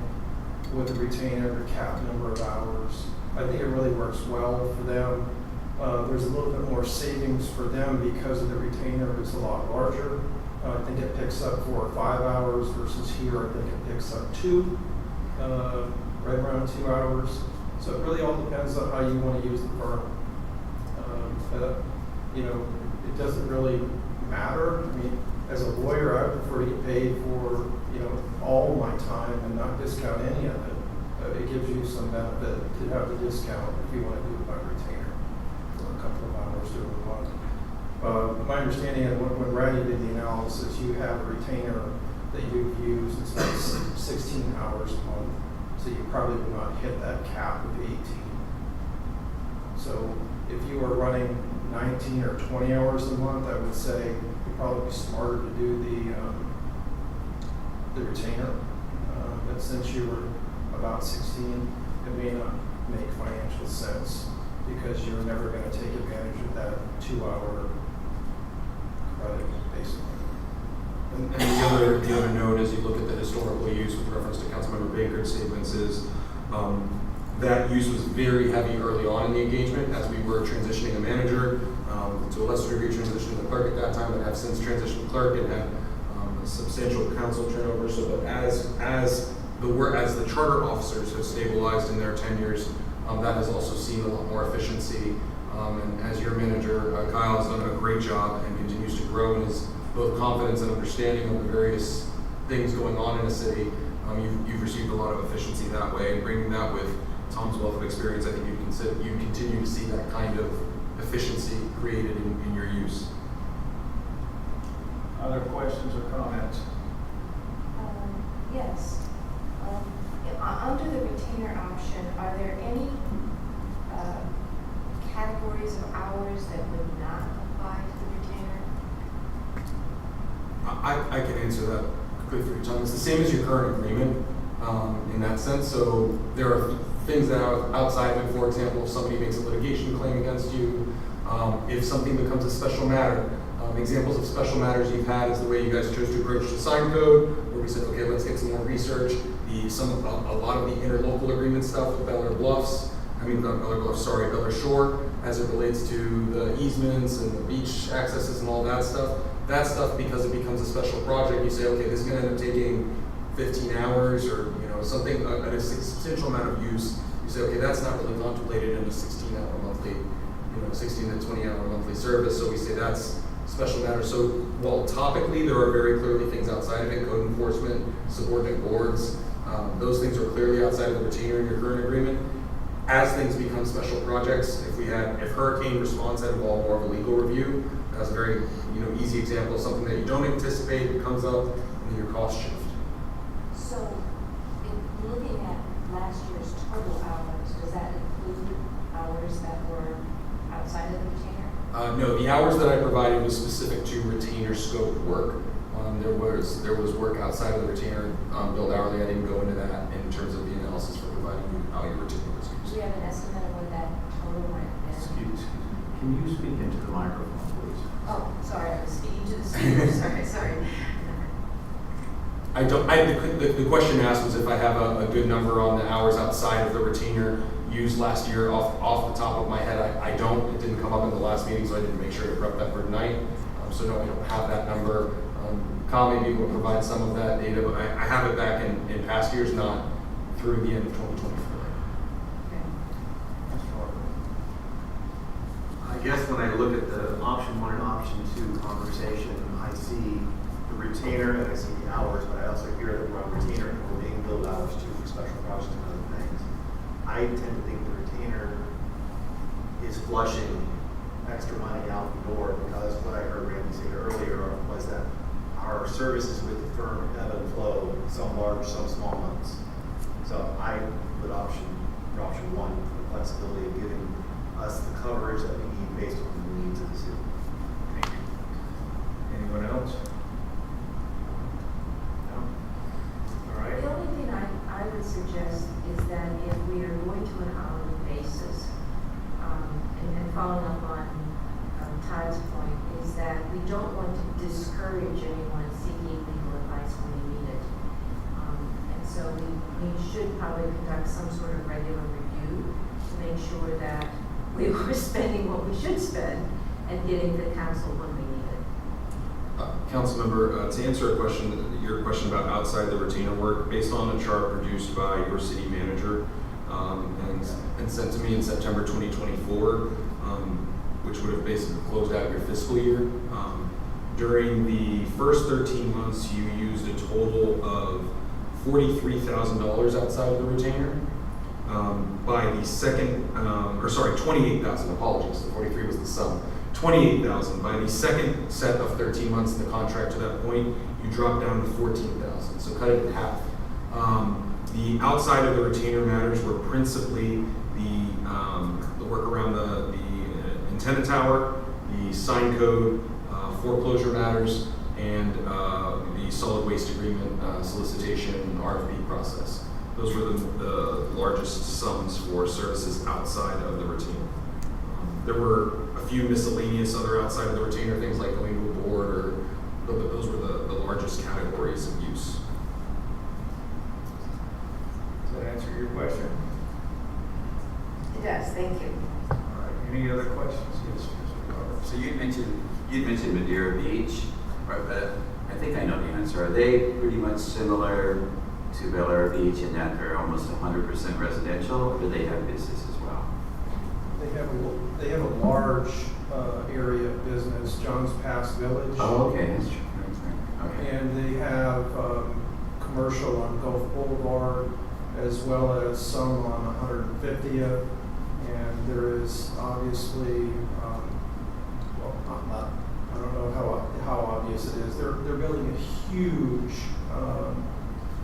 Speaker 5: with the retainer, the cap number of hours. I think it really works well for them. There's a little bit more savings for them because of the retainer is a lot larger. I think it picks up 4 or 5 hours versus here I think it picks up 2, right around 2 hours. So it really all depends on how you want to use the firm. It doesn't really matter. I mean, as a lawyer, I prefer to get paid for, all my time and not discount any of it. It gives you some benefit to have the discount if you want to do it by retainer for a couple of hours during the month. My understanding is when Randy did the analysis, you have a retainer that you've used, it's about 16 hours a month. So you probably would not hit that cap of 18. So if you are running 19 or 20 hours a month, I would say it'd probably be smarter to do the retainer. But since you were about 16, it may not make financial sense because you're never going to take advantage of that 2-hour credit, basically.
Speaker 9: And the other note, as you look at the historical use with reference to Councilmember Baker's statements, is that use was very heavy early on in the engagement as we were transitioning a manager, to a lesser degree transitioning the clerk at that time, but have since transitioned clerk and had a substantial council turnover. So that as the charter officers have stabilized in their tenures, that has also seen a lot more efficiency. And as your manager, Kyle, has done a great job and continues to grow in his both confidence and understanding of the various things going on in a city. You've received a lot of efficiency that way, and bringing that with Tom's wealth of experience, I think you continue to see that kind of efficiency created in your use.
Speaker 1: Other questions or comments?
Speaker 15: Yes. Under the retainer option, are there any categories of hours that would not apply to the retainer?
Speaker 9: I can answer that quickly for you, Tom. It's the same as your current agreement in that sense. So there are things that are outside of it. For example, if somebody makes a litigation claim against you, if something becomes a special matter. Examples of special matters you've had is the way you guys chose to approach the sign code, where we said, okay, let's get some more research. A lot of the interlocal agreement stuff with Bel Air Bluffs Bel Air Shore, as it relates to the easements and the beach accesses and all that stuff. That stuff, because it becomes a special project, you say, okay, this is gonna end up taking 15 hours or, something, a substantial amount of use. You say, okay, that's not really contemplated in a 16-hour monthly, 16 to 20-hour monthly service, so we say that's special matter. So while topically there are very clearly things outside of it, code enforcement, subordinate boards, those things are clearly outside of the retainer in your current agreement. As things become special projects, if hurricane response had involved more of a legal review, that's a very easy example of something that you don't anticipate, it comes up, and then your costs shift.
Speaker 14: So, in looking at last year's total hours, does that include hours that were outside of the retainer?
Speaker 9: No, the hours that I provided was specific to retainer scope work. There was work outside of the retainer billed hourly. I didn't go into that in terms of the analysis for providing you how your retainer was used.
Speaker 14: Do we have an estimate of what that total might have been?
Speaker 8: Can you speak into the microphone, please?
Speaker 14: Oh, sorry, I was speaking to the speaker, sorry.
Speaker 9: The question asked was if I have a good number on the hours outside of the retainer used last year off the top of my head. I don't. It didn't come up in the last meeting, so I didn't make sure to prep that for tonight. So no, I don't have that number. Kyle may be able to provide some of that data, but I have it back in past years, not through the end of 2024.
Speaker 8: I guess when I look at the option 1 and option 2 conversation, I see the retainer and I see the hours, but I also hear that we're on retainer and we're being billed hours too for special projects and other things. I tend to think the retainer is flushing extra money out the door because what I heard Randy say earlier was that our services with the firm ebb and flow, some large, some small months. So I would option 1 for the flexibility of giving us the coverage that we need based on the needs of the city.
Speaker 1: Thank you. Anyone else? No? All right.
Speaker 15: The only thing I would suggest is that if we are going to an hourly basis, and following up on Todd's point, is that we don't want to discourage anyone seeking legal advice when they need it. And so we should probably conduct some sort of regular review to make sure that we were spending what we should spend and getting the counsel when we need it.
Speaker 9: Councilmember, to answer your question about outside the retainer work, based on a chart produced by your city manager and sent to me in September 2024, which would have basically closed out your fiscal year. During the first 13 months, you used a total of $43,000 outside of the retainer. By the second, 28,000, apologies, the 43 was the sum. 28,000. By the second set of 13 months in the contract to that point, you drop down to 14,000. So cut it in half. The outside of the retainer matters were principally the work around the antenna tower, the sign code, foreclosure matters, and the solid waste agreement solicitation RFP process. Those were the largest sums for services outside of the retainer. There were a few miscellaneous other outside of the retainer things like going to a board, but those were the largest categories of use.
Speaker 1: Does that answer your question?
Speaker 15: It does, thank you.
Speaker 1: All right. Any other questions? Yes, Mr. Carver.
Speaker 2: So you'd mentioned Madeira Beach, right? But I think I know the answer. Are they pretty much similar to Bel Air Beach in that they're almost 100% residential, or do they have business as well?
Speaker 5: They have a large area of business, John's Pass Village.
Speaker 2: Oh, okay, that's true. Okay.
Speaker 5: And they have commercial on Gulf Boulevard as well as some on 150th. And there is obviously, I don't know how obvious it is. They're building a huge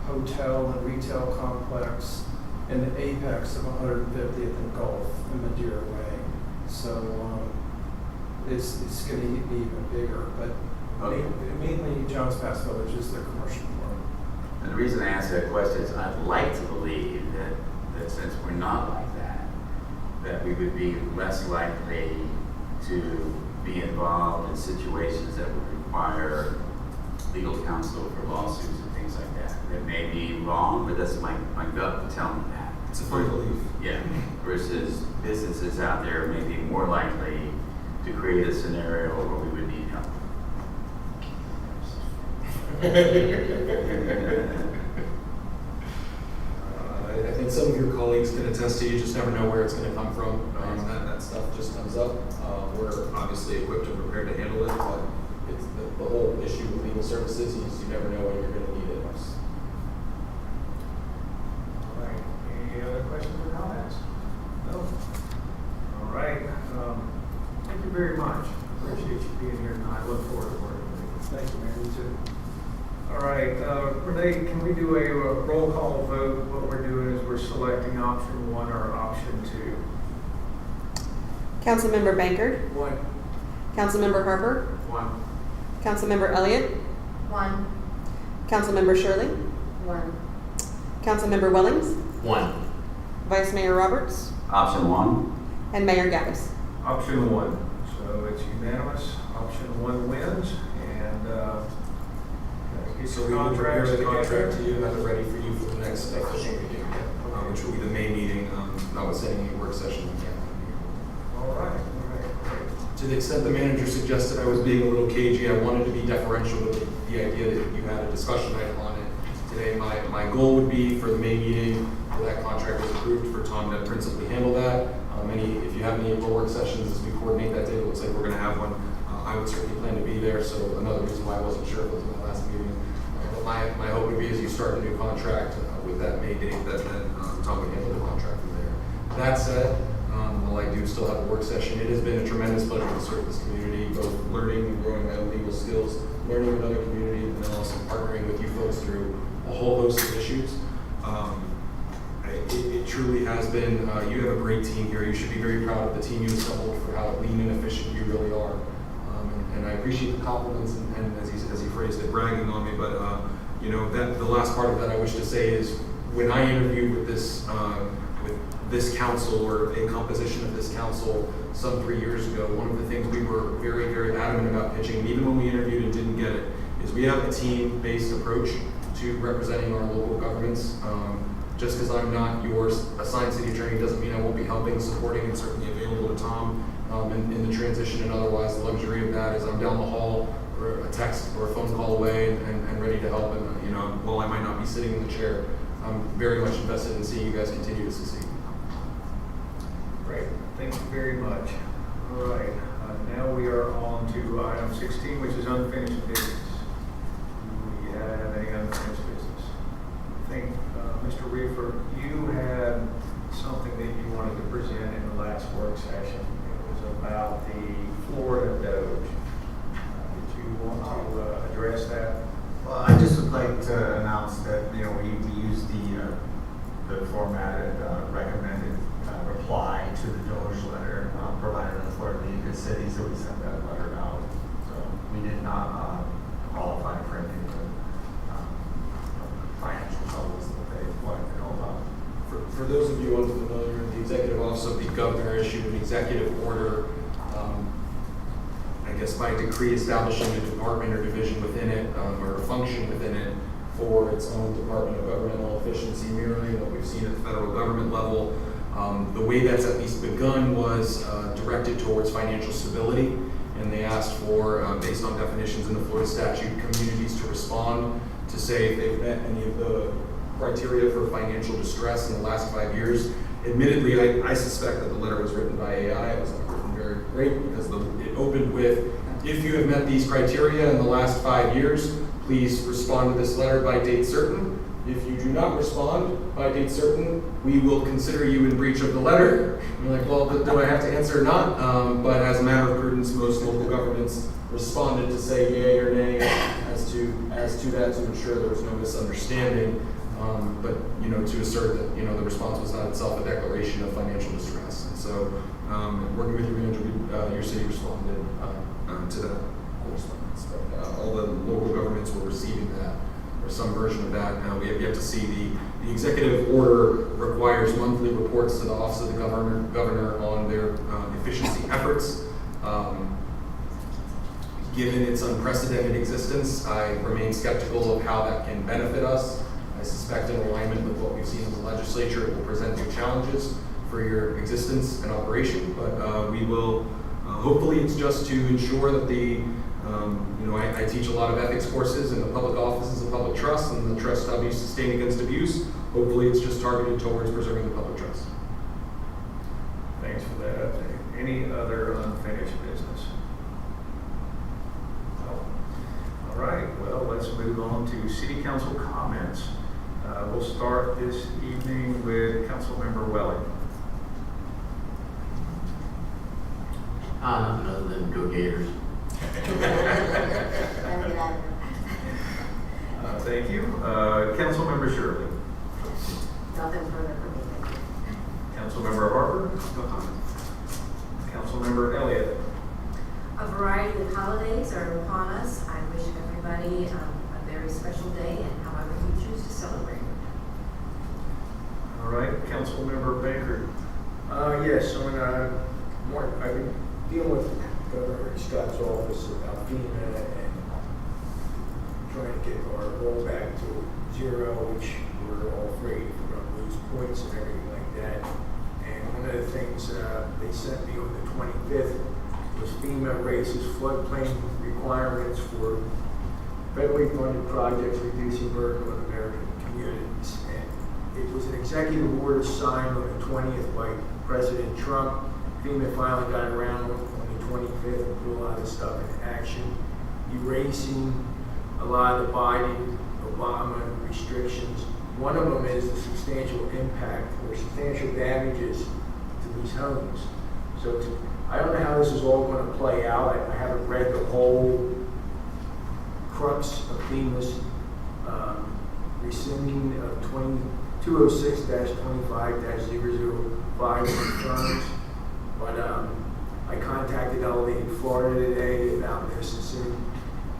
Speaker 5: hotel and retail complex in the apex of 150th and Gulf in Madeira Way. So it's going to be even bigger, but mainly John's Pass Village is their commercial part.
Speaker 2: And the reason I ask that question is I'd like to believe that since we're not like that we would be less likely to be involved in situations that would require legal counsel for lawsuits and things like that. That may be wrong, but that's my gut to tell me that.
Speaker 9: It's a fun belief.
Speaker 2: Yeah, versus businesses out there may be more likely to create a scenario where we would need help.
Speaker 9: I think some of your colleagues can attest to you just never know where it's going to come from. That stuff just comes up. We're obviously equipped and prepared to handle it, but it's the whole issue with legal services. You never know when you're going to need it.
Speaker 1: All right, any other questions or comments? No? All right, thank you very much. Appreciate you being here tonight. Look forward to working with you.
Speaker 5: Thank you, Mayor, you too.
Speaker 1: All right, Renee, can we do a roll call vote? What we're doing is we're selecting option 1 or option 2.
Speaker 4: Councilmember Bankard,
Speaker 1: 1.
Speaker 4: Councilmember Harper,
Speaker 1: 1.
Speaker 4: Councilmember Elliott,
Speaker 13: 1.
Speaker 4: Councilmember Shirley,
Speaker 13: 1.
Speaker 4: Councilmember Wellings,
Speaker 2: 1.
Speaker 4: Vice Mayor Roberts,
Speaker 2: Option 1.
Speaker 4: and Mayor Gaddis.
Speaker 1: Option 1. So it's unanimous. Option 1 wins. And get
Speaker 9: So
Speaker 1: your
Speaker 9: we will prepare
Speaker 1: contracts
Speaker 9: the
Speaker 1: together.
Speaker 9: contract to you, have it ready for you for the next official meeting, which will be the May meeting, notwithstanding any work session.
Speaker 1: All right, great.
Speaker 9: To the extent the manager suggested I was being a little cagey, I wanted to be deferential to the idea that you had a discussion item on it today. My goal would be for the May meeting, where that contract was approved, for Tom to principally handle that. If you have any April work sessions as we coordinate that day, it looks like we're going to have one. I would certainly plan to be there, so another reason why I wasn't sure if it was my last meeting. But my hope would be as you start a new contract with that May date, that Tom would handle the contract from there. That said, while I do still have a work session, it has been a tremendous pleasure to serve this community, both learning and growing my own legal skills, learning with other communities, and then also partnering with you folks through a whole host of issues. It truly has been, you have a great team here. You should be very proud of the team you assembled for how lean and efficient you really are. And I appreciate the compliments and as he phrased it, bragging on me. But that the last part of that I wish to say is when I interviewed with this council, or a composition of this council some 3 years ago, one of the things we were very, very adamant about pitching, and even when we interviewed and didn't get it, is we have a team-based approach to representing our local governments. Just because I'm not your assigned city attorney doesn't mean I won't be helping, supporting, and certainly available to Tom in the transition and otherwise. The luxury of that is I'm down the hall, or a text or a phone call away, and ready to help. And while I might not be sitting in the chair, I'm very much invested in seeing you guys continue to succeed.
Speaker 1: Great, thank you very much. All right, now we are on to item 16, which is unfinished business. Do we have any unfinished business? I think, Mr. Reefer, you had something that you wanted to present in the last work session. It was about the Florida Doge. Did you want to address that?
Speaker 16: Well, I just would like to announce that, we use the formatted recommended reply to the Doge letter provided in the Florida League of Cities, so we sent that letter out. So we did not qualify for any of the financial troubles that they wanted to know about.
Speaker 9: For those of you unfamiliar, the Executive Office of the Governor issued an executive order, I guess by decree, establishing a department or division within it, or a function within it for its own Department of Governmental Efficiency, mirroring what we've seen at the federal government level. The way that's at least begun was directed towards financial stability, and they asked for, based on definitions in the Florida statute, communities to respond to say if they've met any of the criteria for financial distress in the last 5 years. Admittedly, I suspect that the letter was written by AI. It was not written very great because it opened with, if you have met these criteria in the last 5 years, please respond to this letter by date certain. If you do not respond by date certain, we will consider you in breach of the letter. You're like, well, do I have to answer or not? But as a matter of prudence, most local governments responded to say yay or nay as to that, to ensure there was no misunderstanding. But to assert that the response was not itself a declaration of financial distress. And so, working with your manager, your city responded to that correspondence. But all the local governments were receiving that, or some version of that. Now we have yet to see the executive order requires monthly reports to the Office of the Governor on their efficiency efforts. Given its unprecedented existence, I remain skeptical of how that can benefit us. I suspect in alignment with what we've seen in the legislature, it will present new challenges for your existence and operation, but we will, hopefully it's just to ensure that the, I teach a lot of ethics courses in the public offices of public trust and the trust of sustain against abuse. Hopefully it's just targeted towards preserving the public trust.
Speaker 1: Thanks for that update. Any other unfinished business? No. All right, well, let's move on to city council comments. We'll start this evening with Councilmember Welling.
Speaker 17: Nothing other than go Gators.
Speaker 1: Thank you. Councilmember Shirley.
Speaker 13: Nothing further for me, thank you.
Speaker 1: Councilmember Harper. No comment. Councilmember Elliott.
Speaker 15: A variety of holidays are upon us. I wish everybody a very special day, and however you choose to celebrate.
Speaker 1: All right, Councilmember Baker.
Speaker 10: Yes, I've been dealing with Governor Scott's office about FEMA and trying to get our roll back to zero, which we're all afraid we're going to lose points and everything like that. And one of the things they sent me on the 25th was FEMA raises floodplain requirements for federally funded projects reducing burden on American communities. And it was an executive order signed on the 20th by President Trump. FEMA finally got around on the 25th and put a lot of stuff in action, erasing a lot of the Biden-Obama restrictions. One of them is the substantial impact or substantial damages to these homes. So I don't know how this is all going to play out. I haven't read the whole crux of FEMA's rescinding of 206-25-005 concerns. But I contacted Elevate Florida today about this and said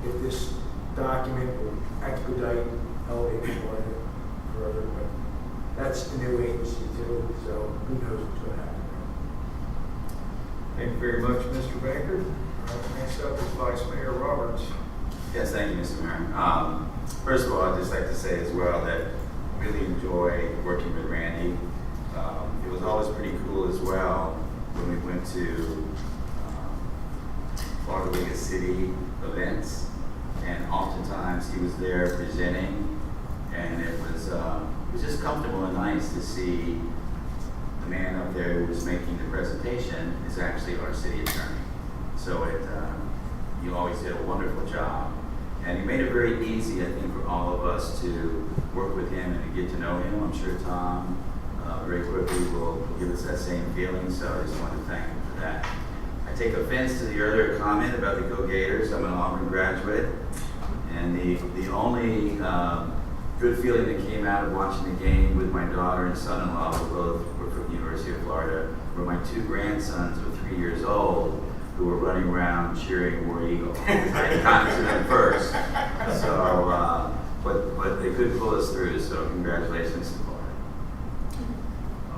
Speaker 10: if this document will expedite Elevate Florida further. But that's a new agency too, so who knows what's going to happen there.
Speaker 1: Thank you very much, Mr. Baker. Next up is Vice Mayor Roberts.
Speaker 2: Yes, thank you, Mr. Mayor. First of all, I'd just like to say as well that I really enjoy working with Randy. It was always pretty cool as well when we went to Florida League of City events, and oftentimes he was there presenting, and it was just comfortable and nice to see the man up there who was making the presentation is actually our city attorney. So you always did a wonderful job. And he made it very easy, I think, for all of us to work with him and to get to know him. I'm sure Tom very quickly will give us that same feeling, so I just want to thank him for that. I take offense to the earlier comment about the Go Gators. I'm an Auburn graduate, and the only good feeling that came out of watching the game with my daughter and son-in-law, who both were from the University of Florida, were my two grandsons who were 3 years old, who were running around cheering War Eagle. I got to them first, so but they could pull us through. So congratulations to Florida.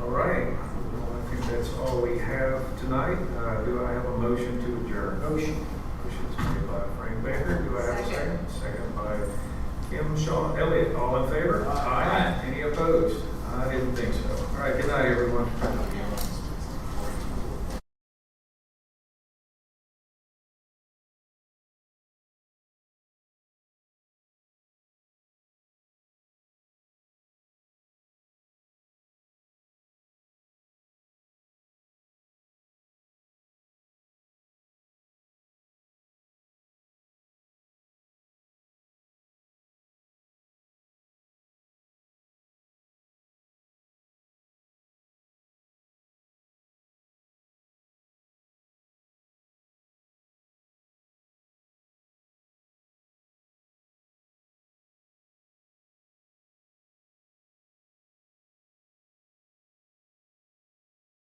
Speaker 1: All right. Well, I think that's all we have tonight. Do I have a motion to adjourn?
Speaker 10: Motion.
Speaker 1: Motion's made by Frank Baker. Do I have a second? Second by Kim Shaw Elliott. All in favor? Aye. Any opposed? I didn't think so. All right. Good night, everyone.